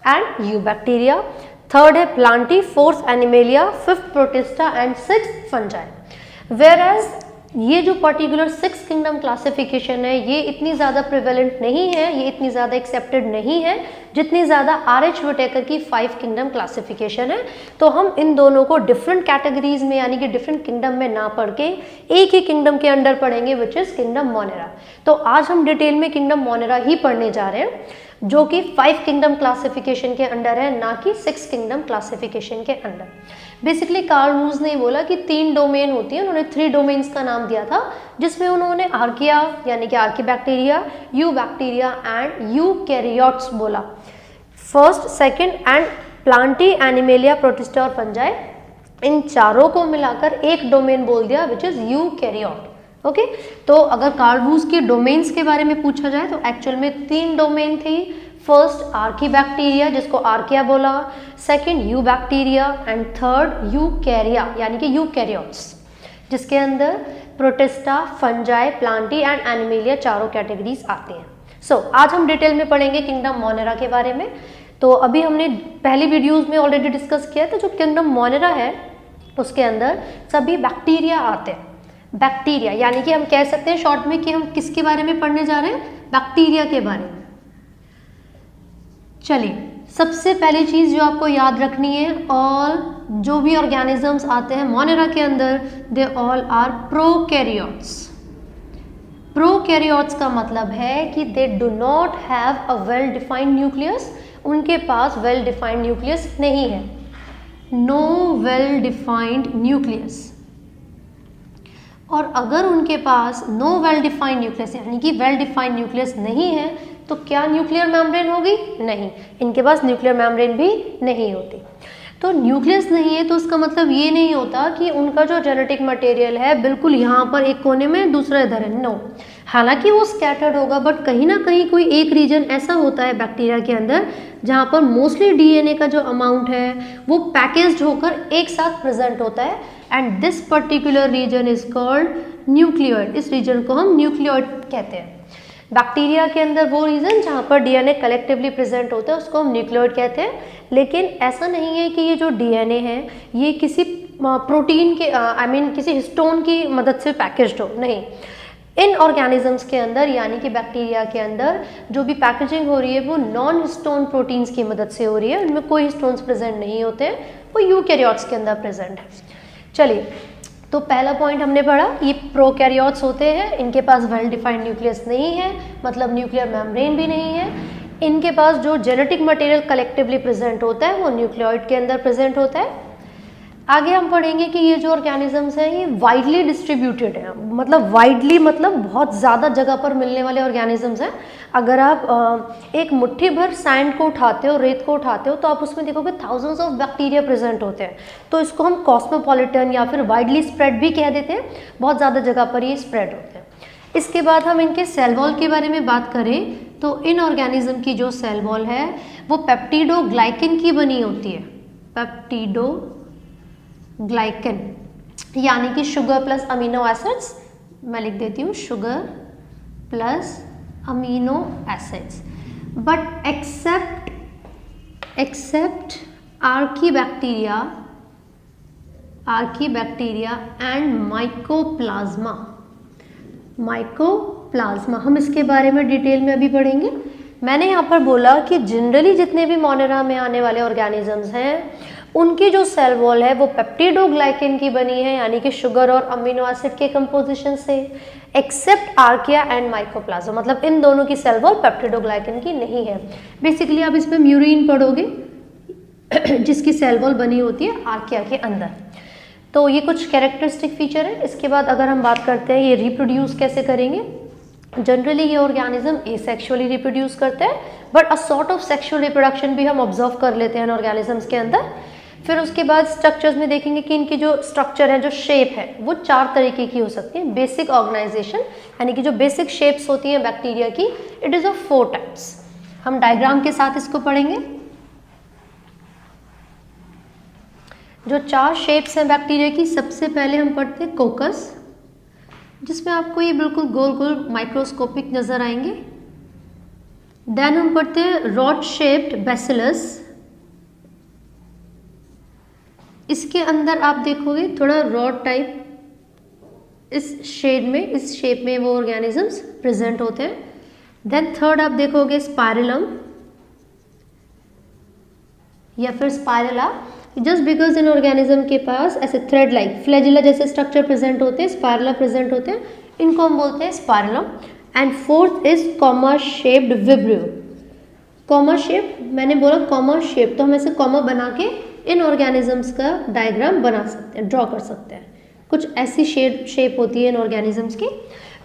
एंड यूबैक्टीरिया, 3rd है Plantae, 4th animalia, 5th protista and 6th fungi. Whereas ये जो पर्टिकुलर 6 किंगडम क्लासिफिकेशन है ये इतनी ज़्यादा प्रिवेलेंट नहीं है, ये इतनी ज़्यादा एक्सेप्टेड नहीं है जितनी ज़्यादा R.H. व्हिटेकर की 5 किंगडम क्लासिफिकेशन है। तो हम इन दोनों को डिफरेंट कैटेगरीज में यानी कि डिफरेंट किंगडम में ना पढ़ के एक ही किंगडम के अंडर पढ़ेंगे विच इज़ किंगडम मोनेरा। तो आज हम डिटेल में किंगडम मोनेरा ही पढ़ने जा रहे हैं जो कि 5 किंगडम क्लासिफिकेशन के अंडर है, ना कि 6 किंगडम क्लासिफिकेशन के अंडर। बेसिकली कार्ल रूज ने बोला कि 3 डोमेन होती है, उन्होंने 3 डोमेन्स का नाम दिया था जिसमें उन्होंने आर्किया यानी कि आर्कीबैक्टीरिया, यूबैक्टीरिया एंड यूकैरियोट्स बोला। 1st, 2nd and Plantae, animalia, protista और फंजाई, इन चारों को मिलाकर एक डोमेन बोल दिया विच इज यूकैरियोट। ओके, तो अगर कार्ल रूस के डोमेन्स के बारे में पूछा जाए तो एक्चुअल में 3 डोमेन थी। 1st आर्कीबैक्टीरिया जिसको आर्किया बोला, 2nd यूबैक्टीरिया एंड 3rd यूकैरिया यानी कि यूकैरियोट्स, जिसके अंदर protista, fungi, Plantae and animalia चारों कैटेगरीज आते हैं। सो आज हम डिटेल में पढ़ेंगे किंगडम मोनेरा के बारे में। तो अभी हमने पहली वीडियोस में ऑलरेडी डिस्कस किया था, जो किंगडम मोनेरा है उसके अंदर सभी बैक्टीरिया आते हैं। बैक्टीरिया यानी कि हम कह सकते हैं शॉर्ट में कि हम किसके बारे में पढ़ने जा रहे हैं, बैक्टीरिया के बारे में। चलिए, सबसे पहली चीज जो आपको याद रखनी है, ऑल जो भी ऑर्गेनिजम्स आते हैं मोनेरा के अंदर, they all are prokaryotes. Prokaryotes का मतलब है कि they do not have a well defined nucleus, उनके पास वेल डिफाइंड न्यूक्लियस नहीं है, नो वेल डिफाइंड न्यूक्लियस। और अगर उनके पास नो वेल डिफाइंड न्यूक्लियस यानी कि वेल डिफाइंड न्यूक्लियस नहीं है, तो क्या न्यूक्लियर मेम्ब्रेन होगी? नहीं, इनके पास न्यूक्लियर मेम्ब्रेन भी नहीं होती। तो न्यूक्लियस नहीं है तो उसका मतलब ये नहीं होता कि उनका जो जेनेटिक मटेरियल है बिल्कुल यहाँ पर एक कोने में दूसरा इधर है, नो। हालांकि वो स्कैटर्ड होगा, बट कहीं ना कहीं कोई एक रीजन ऐसा होता है बैक्टीरिया के अंदर जहाँ पर मोस्टली डीएनए का जो अमाउंट है वो पैकेज्ड होकर एक साथ प्रेजेंट होता है, and this particular region is called nucleoid. इस रीजन को हम न्यूक्लियोइड कहते हैं। बैक्टीरिया के अंदर वो रीजन जहाँ पर डीएनए कलेक्टिवली प्रेजेंट होता है उसको हम न्यूक्लियोइड कहते हैं। लेकिन ऐसा नहीं है कि ये जो डीएनए है ये किसी प्रोटीन के किसी हिस्टोन की मदद से पैकेज्ड हो, नहीं। इन ऑर्गेनिजम्स के अंदर यानी कि बैक्टीरिया के अंदर जो भी पैकेजिंग हो रही है वो नॉन हिस्टोन प्रोटीन्स की मदद से हो रही है, उनमें कोई हिस्टोन्स प्रेजेंट नहीं होते हैं, वो यूकैरियोट्स के अंदर प्रेजेंट है। चलिए, तो पहला पॉइंट हमने पढ़ा, ये प्रोकैरियोट्स होते हैं, इनके पास वेल डिफाइंड न्यूक्लियस नहीं है, मतलब न्यूक्लियर मेम्ब्रेन भी नहीं है। इनके पास जो जेनेटिक मटेरियल कलेक्टिवली प्रेजेंट होता है वो न्यूक्लियोइड के अंदर प्रेजेंट होता है। आगे हम पढ़ेंगे कि ये जो ऑर्गेनिजम्स हैं ये वाइडली डिस्ट्रीब्यूटेड हैं, मतलब वाइडली मतलब बहुत ज़्यादा जगह पर मिलने वाले ऑर्गेनिजम्स हैं। अगर आप एक मुट्ठी भर सैंड को उठाते हो, रेत को उठाते हो, तो आप उसमें देखोगे थाउजेंड्स ऑफ बैक्टीरिया प्रेजेंट होते हैं। तो इसको हम कॉस्मोपॉलिटन या फिर वाइडली स्प्रेड भी कह देते हैं, बहुत ज़्यादा जगह पर ये स्प्रेड होते हैं। इसके बाद हम इनके सेल वॉल के बारे में बात करें तो इन ऑर्गेनिज्म की जो सेल वॉल है वो पेप्टिडोग्लाइकन की बनी होती है। पेप्टिडोग्लाइकन यानी कि शुगर प्लस अमीनो एसिड्स, मैं लिख देती हूँ sugar plus amino acids. But except archaebacteria and mycoplasma, हम इसके बारे में डिटेल में अभी पढ़ेंगे। मैंने यहाँ पर बोला कि जनरली जितने भी मोनेरा में आने वाले ऑर्गेनिजम्स हैं उनकी जो सेल वॉल है वो पेप्टिडोग्लाइकन की बनी है, यानी कि शुगर और अमीनो एसिड के कंपोजिशन से, एक्सेप्ट आर्किया एंड माइकोप्लाज्मा, मतलब इन दोनों की सेल वॉल पेप्टिडोग्लाइकन की नहीं है। बेसिकली आप इसमें म्यूरिन पढ़ोगे जिसकी सेल वॉल बनी होती है आर्किया के अंदर। तो ये कुछ कैरेक्टरिस्टिक फीचर है। इसके बाद अगर हम बात करते हैं ये रिप्रोड्यूस कैसे करेंगे, जनरली ये ऑर्गेनिज्म एसेक्सुअली रिप्रोड्यूस करते हैं, but a sort of sexual reproduction भी हम ऑब्जर्व कर लेते हैं ऑर्गेनिजम्स के अंदर। फिर उसके बाद स्ट्रक्चर्स में देखेंगे कि इनकी जो स्ट्रक्चर है, जो शेप है, वो 4 तरीके की हो सकती है। बेसिक ऑर्गेनाइजेशन यानी कि जो बेसिक शेप्स होती हैं बैक्टीरिया की, इट इज़ ऑफ 4 टाइप्स। हम डायग्राम के साथ इसको पढ़ेंगे। जो 4 शेप्स हैं बैक्टीरिया की, सबसे पहले हम पढ़ते हैं कोकस, जिसमें आपको ये बिल्कुल गोल गोल माइक्रोस्कोपिक नजर आएंगे। देन हम पढ़ते हैं रॉड शेप्ड बैसिलस, इसके अंदर आप देखोगे थोड़ा रॉड टाइप इस शेप में वो ऑर्गेनिजम्स प्रेजेंट होते हैं। देन थर्ड आप देखोगे स्पाइरलम या फिर स्पाइरला, जस्ट बिकॉज इन ऑर्गेनिज्म के पास ऐसे थ्रेड लाइक फ्लैजिला जैसे स्ट्रक्चर प्रेजेंट होते हैं, स्पाइरला प्रेजेंट होते हैं, इनको हम बोलते हैं spirillum. And fourth is comma shaped vibrio. Comma shape, मैंने बोला कॉमा शेप, तो हम ऐसे कॉमा बना के इन ऑर्गेनिजम्स का डायग्राम बना सकते हैं, ड्रॉ कर सकते हैं। कुछ ऐसी शेप होती है इन ऑर्गेनिजम्स की।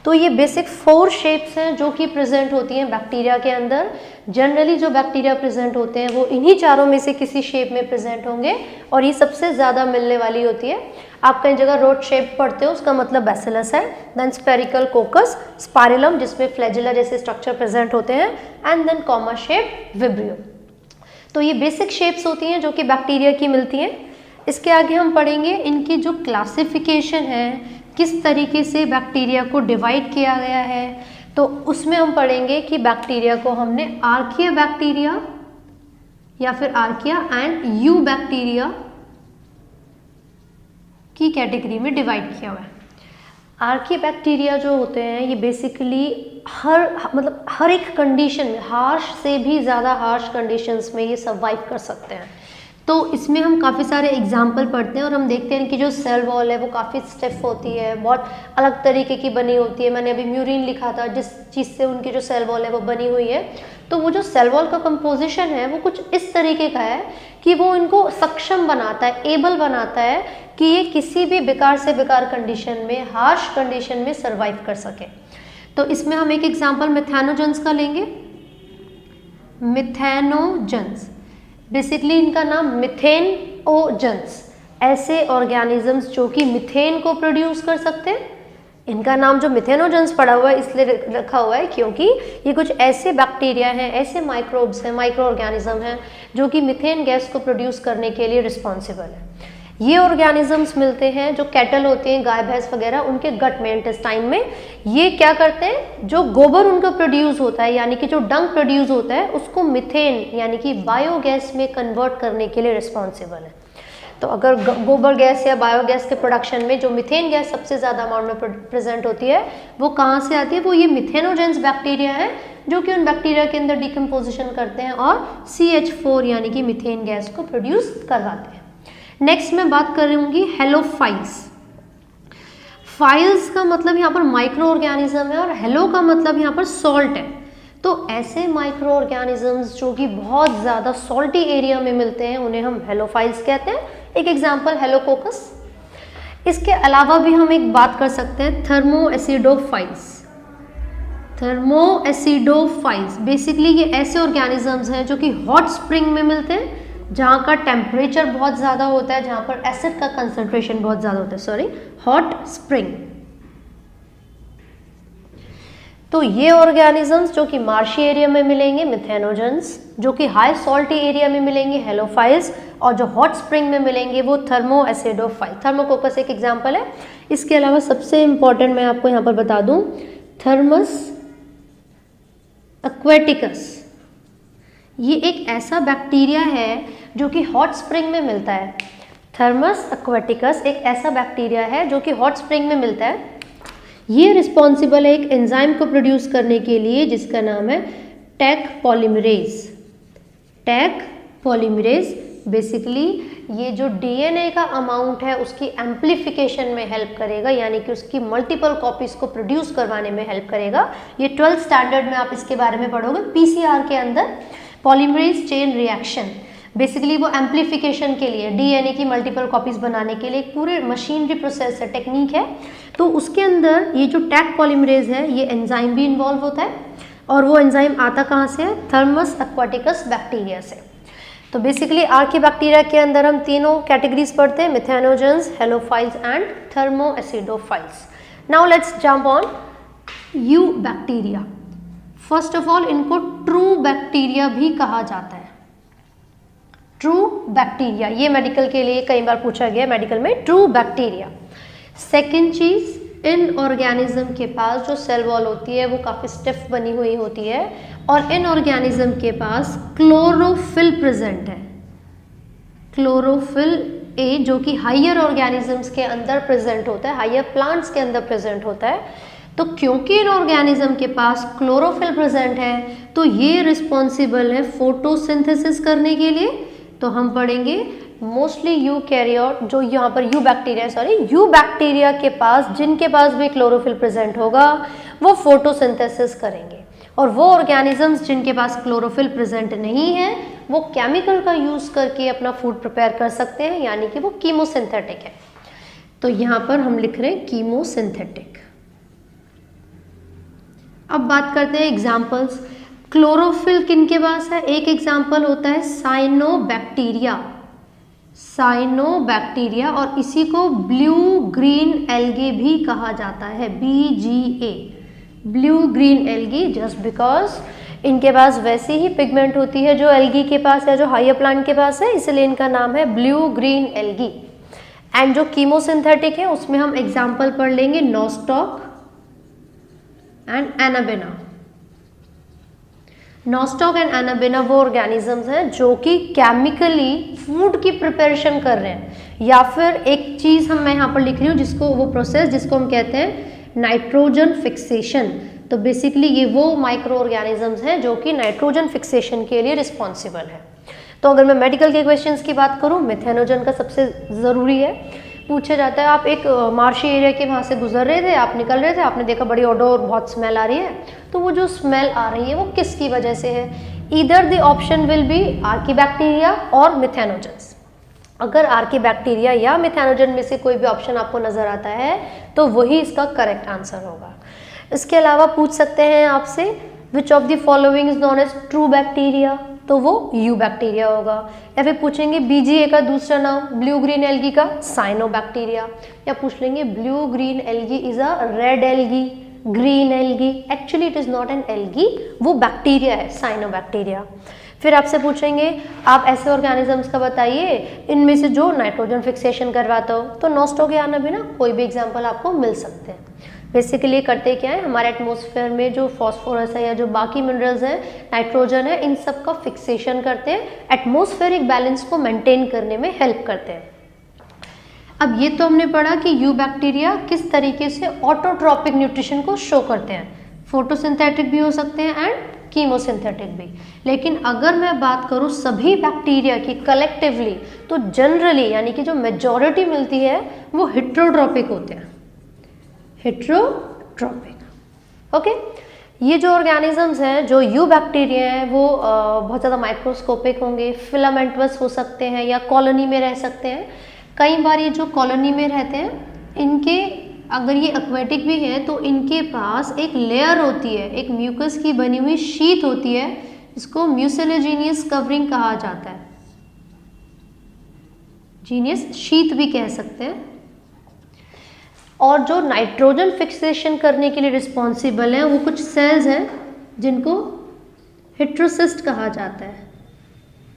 तो ये बेसिक 4 शेप्स हैं जो कि प्रेजेंट होती हैं बैक्टीरिया के अंदर। जनरली जो बैक्टीरिया प्रेजेंट होते हैं वो इन्हीं चारों में से किसी शेप में प्रेजेंट होंगे, और ये सबसे ज़्यादा मिलने वाली होती है। आप कई जगह रोड शेप पढ़ते हो, उसका मतलब बैसिलस है। देन स्पेरिकल कोकस, स्पाइरलम जिसमें फ्लैजिला जैसे स्ट्रक्चर प्रेजेंट होते हैं, and then comma shape vibrio. तो ये बेसिक शेप्स होती हैं जो कि बैक्टीरिया की मिलती हैं। इसके आगे हम पढ़ेंगे इनकी जो क्लासिफिकेशन है, किस तरीके से बैक्टीरिया को डिवाइड किया गया है। तो उसमें हम पढ़ेंगे कि बैक्टीरिया को हमने आर्किया बैक्टीरिया या फिर आर्किया एंड यू बैक्टीरिया की कैटेगरी में डिवाइड किया हुआ है। आर्की बैक्टीरिया जो होते हैं ये बेसिकली हर एक कंडीशन में, हार्श से भी ज़्यादा हार्श कंडीशंस में ये सर्वाइव कर सकते हैं। तो इसमें हम काफ़ी सारे एग्जाम्पल पढ़ते हैं और हम देखते हैं कि जो सेल वॉल है वो काफ़ी स्टिफ होती है, बहुत अलग तरीके की बनी होती है। मैंने अभी म्यूरिन लिखा था जिस चीज़ से उनकी जो सेल वॉल है वो बनी हुई है। तो वो जो सेल वॉल का कंपोजिशन है वो कुछ इस तरीके का है कि वो इनको सक्षम बनाता है, एबल बनाता है कि ये किसी भी बेकार से बेकार कंडीशन में, हार्श कंडीशन में सर्वाइव कर सके। तो इसमें हम एक एग्जाम्पल मिथेनोजेंस का लेंगे। मिथेनोजेंस बेसिकली इनका नाम मिथेनोजेंस, ऐसे ऑर्गेनिजम्स जो कि मिथेन को प्रोड्यूस कर सकते हैं। इनका नाम जो मिथेनोजेंस पड़ा हुआ है इसलिए रखा हुआ है क्योंकि ये कुछ ऐसे बैक्टीरिया हैं, ऐसे माइक्रोब्स हैं, माइक्रो ऑर्गेनिज्म हैं जो कि मिथेन गैस को प्रोड्यूस करने के लिए रिस्पॉन्सिबल है। ये ऑर्गेनिजम्स मिलते हैं जो कैटल होते हैं, गाय भैंस वगैरह, उनके गट में, इंटेस्टाइन में। ये क्या करते हैं, जो गोबर उनका प्रोड्यूस होता है यानी कि जो डंग प्रोड्यूस होता है उसको मिथेन यानी कि बायोगैस में कन्वर्ट करने के लिए रिस्पॉन्सिबल है। तो अगर गोबर गैस या बायोगैस के प्रोडक्शन में जो मिथेन गैस सबसे ज़्यादा अमाउंट में प्रेजेंट होती है वो कहाँ से आती है, वो ये मिथेनोजेंस बैक्टीरिया है जो कि उन बैक्टीरिया के अंदर डिकम्पोजिशन करते हैं और CH4 यानी कि मिथेन गैस को प्रोड्यूस करवाते हैं। नेक्स्ट मैं बात करूंगी हेलोफाइल्स। फाइल्स का मतलब यहाँ पर माइक्रो ऑर्गेनिज्म है और हेलो का मतलब यहाँ पर सॉल्ट है। तो ऐसे माइक्रो ऑर्गेनिजम्स जो कि बहुत ज़्यादा सॉल्टी एरिया में मिलते हैं उन्हें हम हेलोफाइल्स कहते हैं। एक एग्जांपल हेलोकोकस। इसके अलावा भी हम एक बात कर सकते हैं थर्मोएसिडोफाइल्स। थर्मोएसिडोफाइल्स बेसिकली ये ऐसे ऑर्गेनिजम्स हैं जो कि हॉट स्प्रिंग में मिलते हैं जहाँ का टेम्परेचर बहुत ज़्यादा होता है, जहाँ पर एसिड का कंसंट्रेशन बहुत ज़्यादा होता है, हॉट स्प्रिंग। तो ये ऑर्गेनिजम्स जो कि मार्शी एरिया में मिलेंगे मिथेनोजेंस, जो कि हाई सॉल्टी एरिया में मिलेंगे हेलोफाइल्स, और जो हॉट स्प्रिंग में मिलेंगे वो थर्मोएसिडोफाइल। थर्मोकोकस एक एग्जांपल है। इसके अलावा सबसे इंपॉर्टेंट मैं आपको यहाँ पर बता दूँ थर्मस एक्वेटिकस। ये एक ऐसा बैक्टीरिया है जो कि हॉट स्प्रिंग में मिलता है। थर्मस एक्वेटिकस एक ऐसा बैक्टीरिया है जो कि हॉट स्प्रिंग में मिलता है। ये रिस्पॉन्सिबल है एक एंजाइम को प्रोड्यूस करने के लिए जिसका नाम है Taq polymerase. Taq polymerase basically ये जो DNA का अमाउंट है उसकी एम्प्लीफिकेशन में हेल्प करेगा, यानी कि उसकी मल्टीपल कॉपीज को प्रोड्यूस करवाने में हेल्प करेगा। ये 12th स्टैंडर्ड में आप इसके बारे में पढ़ोगे PCR के अंदर। पॉलीमरेज चेन रिएक्शन बेसिकली वो एम्प्लीफिकेशन के लिए, DNA की मल्टीपल कॉपीज बनाने के लिए एक पूरे मशीनरी प्रोसेस है, टेक्निक है। तो उसके अंदर ये जो टैक पॉलीमरेज है ये एंजाइम भी इन्वॉल्व होता है और वो एंजाइम आता कहाँ से है, थर्मस एक्वेटिकस बैक्टीरिया से। तो बेसिकली आर्की बैक्टीरिया के अंदर हम तीनों कैटेगरीज पढ़ते हैं, methanogens, halophiles and thermoacidophiles. Now let's jump on eubacteria. First of all इनको ट्रू बैक्टीरिया भी कहा जाता है। ट्रू बैक्टीरिया ये मेडिकल के लिए कई बार पूछा गया, मेडिकल में ट्रू बैक्टीरिया। सेकेंड चीज, इन ऑर्गेनिज्म के पास जो सेल वॉल होती है वो काफ़ी स्टिफ बनी हुई होती है और इन ऑर्गेनिज्म के पास क्लोरोफिल प्रेजेंट है। क्लोरोफिल ए जो कि हायर ऑर्गेनिजम्स के अंदर प्रेजेंट होता है, हायर प्लांट्स के अंदर प्रेजेंट होता है। तो क्योंकि इन ऑर्गेनिज्म के पास क्लोरोफिल प्रेजेंट है तो ये रिस्पॉन्सिबल है फोटोसिंथेसिस करने के लिए। तो हम पढ़ेंगे मोस्टली यूकैरियोट, जो यहाँ पर यू बैक्टीरिया के पास, जिनके पास भी क्लोरोफिल प्रेजेंट होगा वो फोटोसिंथेसिस करेंगे। और वो ऑर्गेनिजम्स जिनके पास क्लोरोफिल प्रेजेंट नहीं है वो केमिकल का यूज़ करके अपना फूड प्रिपेयर कर सकते हैं, यानी कि वो कीमोसिंथेटिक है। तो यहाँ पर हम लिख रहे हैं कीमोसिंथेटिक। अब बात करते हैं एग्जाम्पल्स। क्लोरोफिल किनके पास है, एक एग्जाम्पल होता है साइनोबैक्टीरिया। साइनोबैक्टीरिया और इसी को ब्लू ग्रीन एल्गे भी कहा जाता है, BGA, blue green algae, just because इनके पास वैसी ही पिगमेंट होती है जो एल्गी के पास है, जो हायर प्लांट के पास है, इसलिए इनका नाम है ब्लू ग्रीन एल्गी। एंड जो कीमोसिंथेटिक है उसमें हम एग्जाम्पल पढ़ लेंगे Nostoc and anabaena. Nostoc and anabaena वो ऑर्गेनिजम्स हैं जो कि केमिकली फूड की प्रिपरेशन कर रहे हैं, या फिर एक चीज़ मैं यहाँ पर लिख रही हूँ जिसको, वो प्रोसेस जिसको हम कहते हैं नाइट्रोजन फिक्सेशन। तो बेसिकली ये वो माइक्रो ऑर्गेनिजम्स हैं जो कि नाइट्रोजन फिक्सेशन के लिए रिस्पॉन्सिबल है। तो अगर मैं मेडिकल के क्वेश्चंस की बात करूँ, मिथेनोजन का सबसे ज़रूरी है, पूछा जाता है आप एक मार्शी एरिया के वहाँ से गुजर रहे थे, आप निकल रहे थे, आपने देखा बड़ी ओडोर बहुत स्मेल आ रही है, तो वो जो स्मेल आ रही है वो किसकी वजह से है? Either the option will be archaebacteria और मिथेनोजेंस। अगर आर्कीबैक्टीरिया या मिथेनोजन में से कोई भी ऑप्शन आपको नज़र आता है तो वही इसका करेक्ट आंसर होगा। इसके अलावा पूछ सकते हैं आपसे which of the following is known as true bacteria, तो वो यू बैक्टीरिया होगा। या फिर पूछेंगे बीजीए का दूसरा नाम ब्लू ग्रीन एल्गी का साइनोबैक्टीरिया, या पूछ लेंगे blue green algae is a red algae, green algae, actually it is not an algae, वो बैक्टीरिया है साइनोबैक्टीरिया। फिर आपसे पूछेंगे आप ऐसे ऑर्गेनिजम्स का बताइए इनमें से जो नाइट्रोजन फिक्सेशन करवाता हो, तो नॉस्टॉक या एनाबेना कोई भी एग्जाम्पल आपको मिल सकते हैं। बेसिकली करते क्या है, हमारे एटमॉस्फेयर में जो फॉस्फोरस है या जो बाकी मिनरल्स हैं, नाइट्रोजन है, इन सब का फिक्सेशन करते हैं, एटमॉस्फेरिक बैलेंस को मेंटेन करने में हेल्प करते हैं। अब ये तो हमने पढ़ा कि यू बैक्टीरिया किस तरीके से ऑटोट्रॉपिक न्यूट्रिशन को शो करते हैं, फोटोसिंथेटिक भी हो सकते हैं एंड कीमोसिंथेटिक भी। लेकिन अगर मैं बात करूँ सभी बैक्टीरिया की कलेक्टिवली, तो जनरली यानी कि जो मेजॉरिटी मिलती है वो हेट्रोट्रॉपिक होते हैं, हेट्रोट्रॉपिक। ओके, ये जो ऑर्गेनिजम्स हैं जो यू बैक्टीरिया हैं वो बहुत ज़्यादा माइक्रोस्कोपिक होंगे, फिलामेंटस हो सकते हैं या कॉलोनी में रह सकते हैं। कई बार ये जो कॉलोनी में रहते हैं इनके, अगर ये एक्वेटिक भी है तो इनके पास एक लेयर होती है, एक म्यूकस की बनी हुई शीट होती है, इसको म्यूसिलेजिनियस कवरिंग कहा जाता है, जीनियस शीट भी कह सकते हैं। और जो नाइट्रोजन फिक्सेशन करने के लिए रिस्पॉन्सिबल हैं वो कुछ सेल्स हैं जिनको हेट्रोसिस्ट कहा जाता है।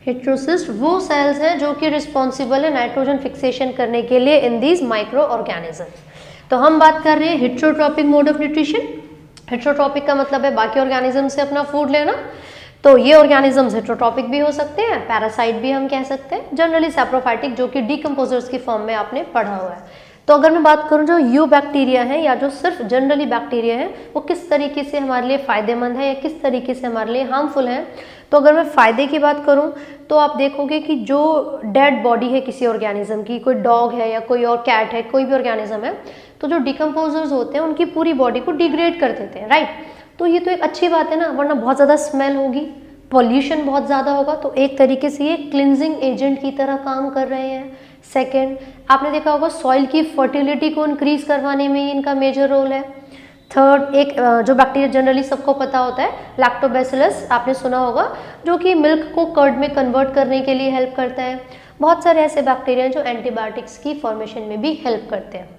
हेट्रोसिस्ट वो सेल्स हैं जो कि रिस्पॉन्सिबल है नाइट्रोजन फिक्सेशन करने के लिए इन दीज माइक्रो ऑर्गेनिजम्स। तो हम बात कर रहे हैं heterotrophic mode of nutrition. Heterotrophic का मतलब है बाकी ऑर्गेनिज्म से अपना फूड लेना, तो ये ऑर्गेनिजम्स हेट्रोट्रॉपिक भी हो सकते हैं, पैरासाइट भी हम कह सकते हैं, जनरली सैप्रोफाइटिक जो कि डीकम्पोजर्स की फॉर्म में आपने पढ़ा हुआ है। तो अगर मैं बात करूं जो यू बैक्टीरिया है या जो सिर्फ जनरली बैक्टीरिया है वो किस तरीके से हमारे लिए फ़ायदेमंद है या किस तरीके से हमारे लिए हार्मफुल है, तो अगर मैं फ़ायदे की बात करूं तो आप देखोगे कि जो डेड बॉडी है किसी ऑर्गेनिज्म की, कोई डॉग है या कोई और कैट है, कोई भी ऑर्गेनिज्म है, तो जो डिकम्पोजर्स होते हैं उनकी पूरी बॉडी को डिग्रेड कर देते हैं, राइट। तो ये तो एक अच्छी बात है ना, वरना बहुत ज़्यादा स्मेल होगी, पॉल्यूशन बहुत ज़्यादा होगा, तो एक तरीके से ये क्लिनजिंग एजेंट की तरह काम कर रहे हैं। सेकेंड, आपने देखा होगा सॉइल की फर्टिलिटी को इंक्रीज करवाने में ही इनका मेजर रोल है। थर्ड, एक जो बैक्टीरिया जनरली सबको पता होता है लैक्टोबैसिलस, आपने सुना होगा, जो कि मिल्क को कर्ड में कन्वर्ट करने के लिए हेल्प करता है। बहुत सारे ऐसे बैक्टीरिया हैं जो एंटीबायोटिक्स की फॉर्मेशन में भी हेल्प करते हैं।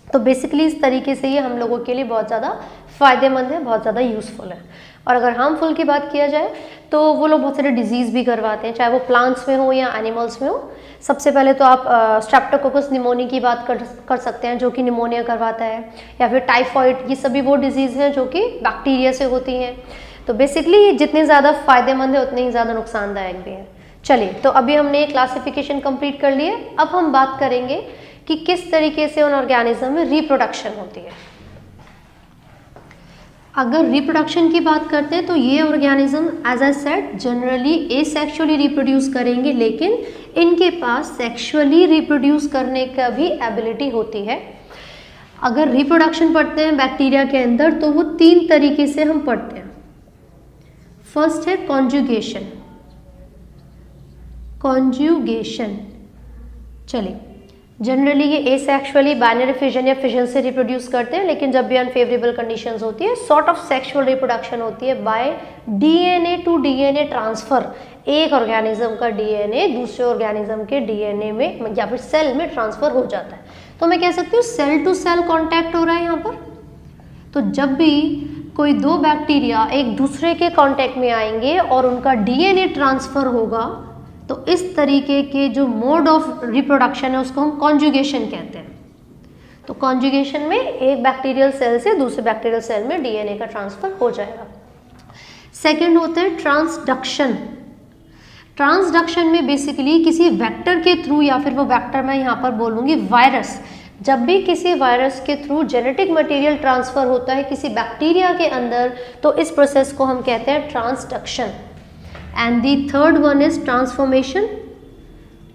तो बेसिकली इस तरीके से ये हम लोगों के लिए बहुत ज़्यादा फ़ायदेमंद है, बहुत ज़्यादा यूज़फुल है। और अगर हार्मफुल की बात किया जाए तो वो लोग बहुत सारे डिजीज़ भी करवाते हैं, चाहे वो प्लांट्स में हो या एनिमल्स में हो। सबसे पहले तो आप स्ट्रेप्टोकोकस निमोनिया की बात कर सकते हैं जो कि निमोनिया करवाता है, या फिर टाइफॉइड, ये सभी वो डिजीज़ हैं जो कि बैक्टीरिया से होती हैं। तो बेसिकली जितने ज़्यादा फ़ायदेमंद है उतने ही ज़्यादा नुकसानदायक भी हैं। चलिए, तो अभी हमने क्लासिफिकेशन कंप्लीट कर ली है, अब हम बात करेंगे कि किस तरीके से उन ऑर्गेनिज्म में रिप्रोडक्शन होती है। अगर रिप्रोडक्शन की बात करते हैं तो ये organism as I said generally asexually reproduce करेंगे, लेकिन इनके पास सेक्सुअली रिप्रोड्यूस करने का भी एबिलिटी होती है। अगर रिप्रोडक्शन पढ़ते हैं बैक्टीरिया के अंदर तो वो 3 तरीके से हम पढ़ते हैं। फर्स्ट है कॉन्जुगेशन। कॉन्जुगेशन, चलिए, जनरली ये एसेक्सुअली बाइनरी फिजन या फिजन से रिप्रोड्यूस करते हैं, लेकिन जब भी अनफेवरेबल कंडीशंस होती है सॉर्ट ऑफ सेक्सुअल रिप्रोडक्शन होती है by DNA to DNA transfer. एक ऑर्गेनिज्म का डीएनए दूसरे ऑर्गेनिज्म के डीएनए में या फिर सेल में ट्रांसफर हो जाता है। तो मैं कह सकती हूँ सेल टू सेल कॉन्टैक्ट हो रहा है यहाँ पर। तो जब भी कोई 2 बैक्टीरिया एक दूसरे के कॉन्टैक्ट में आएंगे और उनका डीएनए ट्रांसफर होगा, तो इस तरीके के जो मोड ऑफ रिप्रोडक्शन है उसको हम कॉन्जुगेशन कहते हैं। तो कॉन्जुगेशन में एक बैक्टीरियल सेल से दूसरे बैक्टीरियल सेल में डीएनए का ट्रांसफर हो जाएगा। सेकेंड होता है ट्रांसडक्शन। ट्रांसडक्शन में बेसिकली किसी वेक्टर के थ्रू, या फिर वो वेक्टर मैं यहाँ पर बोलूँगी वायरस, जब भी किसी वायरस के थ्रू जेनेटिक मटेरियल ट्रांसफ़र होता है किसी बैक्टीरिया के अंदर, तो इस प्रोसेस को हम कहते हैं transduction. And the third one is transformation.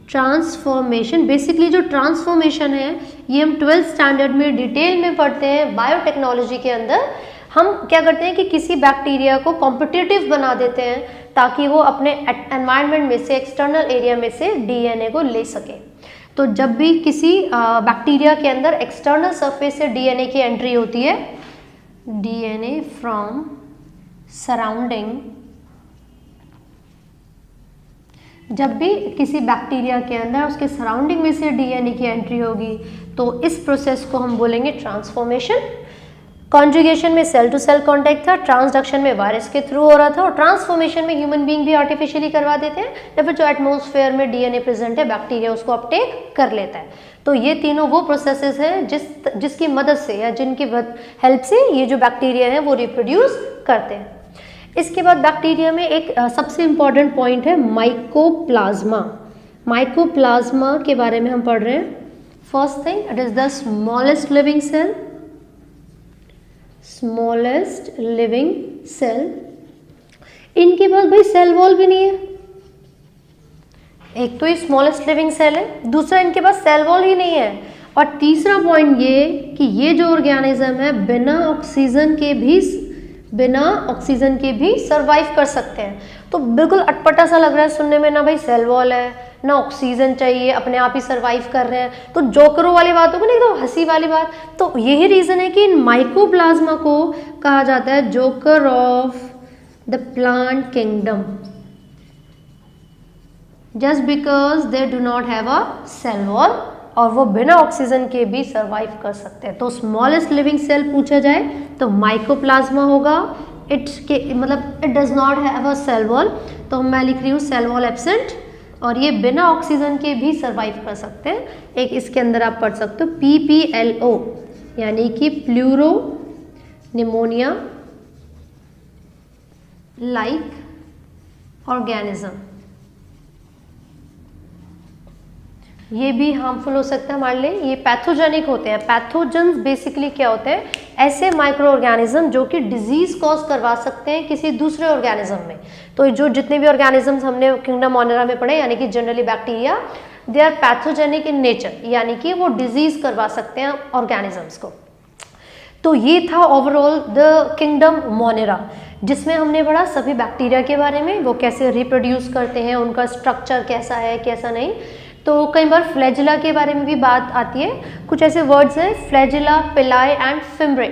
Transformation basically जो ट्रांसफॉर्मेशन है ये हम 12th स्टैंडर्ड में डिटेल में पढ़ते हैं बायोटेक्नोलॉजी के अंदर। हम क्या करते हैं कि किसी बैक्टीरिया को कॉम्पिटिटिव बना देते हैं ताकि वो अपने एनवायरनमेंट में से, एक्सटर्नल एरिया में से डीएनए को ले सके। तो जब भी किसी बैक्टीरिया के अंदर एक्सटर्नल सरफेस से डीएनए की एंट्री होती है, डीएनए फ्रॉम सराउंडिंग, जब भी किसी बैक्टीरिया के अंदर उसके सराउंडिंग में से डीएनए की एंट्री होगी तो इस प्रोसेस को हम बोलेंगे ट्रांसफॉर्मेशन। कॉन्जुगेशन में सेल टू सेल कांटेक्ट था, ट्रांसडक्शन में वायरस के थ्रू हो रहा था, और ट्रांसफॉर्मेशन में ह्यूमन बीइंग भी आर्टिफिशियली करवा देते हैं, या फिर जो एटमॉस्फेयर में डीएनए प्रेजेंट है बैक्टीरिया उसको अपटेक कर लेता है। तो ये तीनों वो प्रोसेसेस हैं जिसकी मदद से या जिनकी हेल्प से ये जो बैक्टीरिया हैं वो रिप्रोड्यूस करते हैं। इसके बाद बैक्टीरिया में एक सबसे इम्पॉर्टेंट पॉइंट है माइकोप्लाज्मा। माइकोप्लाज्मा के बारे में हम पढ़ रहे हैं। First thing, it is the smallest living cell. Smallest living cell. इनके पास भाई सेल वॉल भी नहीं है। एक तो ये स्मॉलेस्ट लिविंग सेल है, दूसरा इनके पास सेल वॉल ही नहीं है, और तीसरा पॉइंट ये कि ये जो ऑर्गेनिज्म है बिना ऑक्सीजन के भी सर्वाइव कर सकते हैं। तो बिल्कुल अटपटा सा लग रहा है सुनने में, ना भाई सेल वॉल है ना ऑक्सीजन चाहिए, अपने आप ही सर्वाइव कर रहे हैं, तो जोकरों वाली बात होगी ना, एकदम हंसी वाली बात। तो यही रीजन है कि इन माइकोप्लाज्मा को कहा जाता है joker of the plant kingdom, just because they do not have a cell wall, और वो बिना ऑक्सीजन के भी सर्वाइव कर सकते हैं। तो स्मॉलेस्ट लिविंग सेल पूछा जाए तो माइकोप्लाज्मा होगा। It does not have a cell wall, तो मैं लिख रही हूँ सेल वॉल एब्सेंट, और ये बिना ऑक्सीजन के भी सर्वाइव कर सकते हैं। एक इसके अंदर आप पढ़ सकते हो PPLO, यानी कि प्लूरो निमोनिया लाइक ऑर्गेनिज्म। ये भी हार्मफुल हो सकता है हमारे लिए, ये पैथोजेनिक होते हैं। पैथोजेंस बेसिकली क्या होते हैं? ऐसे माइक्रो ऑर्गेनिज्म जो कि डिजीज कॉज करवा सकते हैं किसी दूसरे ऑर्गेनिज्म में। तो जो जितने भी ऑर्गेनिजम्स हमने किंगडम मोनेरा में पढ़े, यानी कि generally bacteria, they are pathogenic in nature, यानी कि वो डिजीज करवा सकते हैं ऑर्गेनिजम्स को। तो ये था ओवरऑल द किंगडम मोनेरा, जिसमें हमने पढ़ा सभी बैक्टीरिया के बारे में, वो कैसे रिप्रोड्यूस करते हैं, उनका स्ट्रक्चर कैसा है कैसा नहीं। तो कई बार फ्लैजिला के बारे में भी बात आती है। कुछ ऐसे वर्ड्स हैं, फ्लैजिला, पिलाई एंड फिम्ब्रे।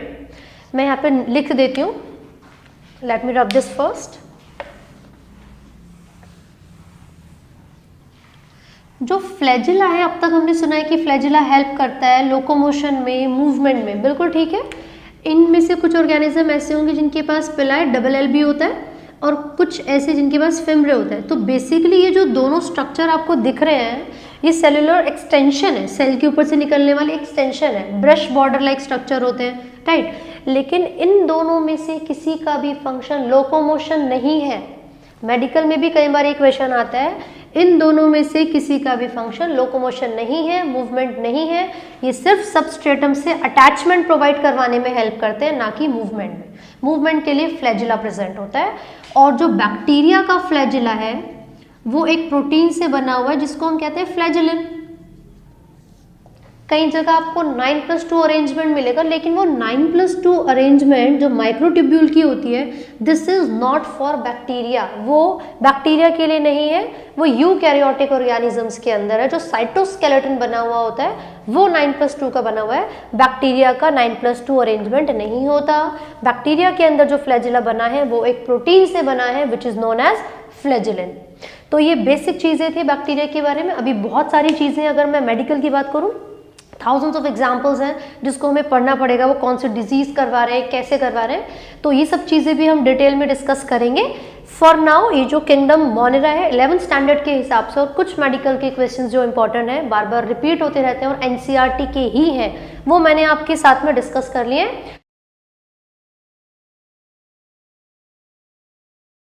मैं यहाँ पे लिख देती हूँ, let me rub this first. जो फ्लैजिला है, अब तक हमने सुना है कि फ्लैजिला हेल्प करता है लोकोमोशन में, मूवमेंट में, बिल्कुल ठीक है। इनमें से कुछ ऑर्गेनिज्म ऐसे होंगे जिनके पास पिलाई डबल भी होता है, और कुछ ऐसे जिनके पास फिम्ब्रे होता है। तो बेसिकली ये जो दोनों स्ट्रक्चर आपको दिख रहे हैं, ये सेलुलर एक्सटेंशन है, सेल के ऊपर से निकलने वाली एक्सटेंशन है। ब्रश बॉर्डर लाइक स्ट्रक्चर होते हैं, राइट। लेकिन इन दोनों में से किसी का भी फंक्शन लोकोमोशन नहीं है। मेडिकल में भी कई बार एक क्वेश्चन आता है, इन दोनों में से किसी का भी फंक्शन लोकोमोशन नहीं है, मूवमेंट नहीं है। ये सिर्फ सबस्ट्रेटम से अटैचमेंट प्रोवाइड करवाने में हेल्प करते हैं, ना कि मूवमेंट में। मूवमेंट के लिए फ्लैजिला प्रेजेंट होता है। और जो बैक्टीरिया का फ्लैजिला है वो एक प्रोटीन से बना हुआ है जिसको हम कहते हैं फ्लैजिलिन। कई जगह आपको 9+2 अरेंजमेंट मिलेगा, लेकिन वो 9+2 अरेंजमेंट जो माइक्रोट्यूब्यूल की होती है, this is not for bacteria. वो बैक्टीरिया के लिए नहीं है, वो यूकैरियोटिक ऑर्गेनिजम्स के अंदर है। जो साइटोस्केलेटन बना हुआ होता है वो 9+2 का बना हुआ है। बैक्टीरिया का 9+2 अरेंजमेंट नहीं होता। बैक्टीरिया के अंदर जो फ्लैजिला बना है वो एक प्रोटीन से बना है which is known as flagellin. तो ये बेसिक चीज़ें थी बैक्टीरिया के बारे में। अभी बहुत सारी चीज़ें, अगर मैं मेडिकल की बात करूँ, थाउजेंड्स ऑफ एग्जाम्पल्स हैं जिसको हमें पढ़ना पड़ेगा, वो कौन से डिजीज़ करवा रहे हैं, कैसे करवा रहे हैं। तो ये सब चीज़ें भी हम डिटेल में डिस्कस करेंगे। फॉर नाउ ये जो किंगडम मोनेरा है 11th स्टैंडर्ड के हिसाब से, और कुछ मेडिकल के क्वेश्चंस जो इंपॉर्टेंट हैं, बार बार रिपीट होते रहते हैं और NCERT के ही हैं, वो मैंने आपके साथ में डिस्कस कर लिए हैं।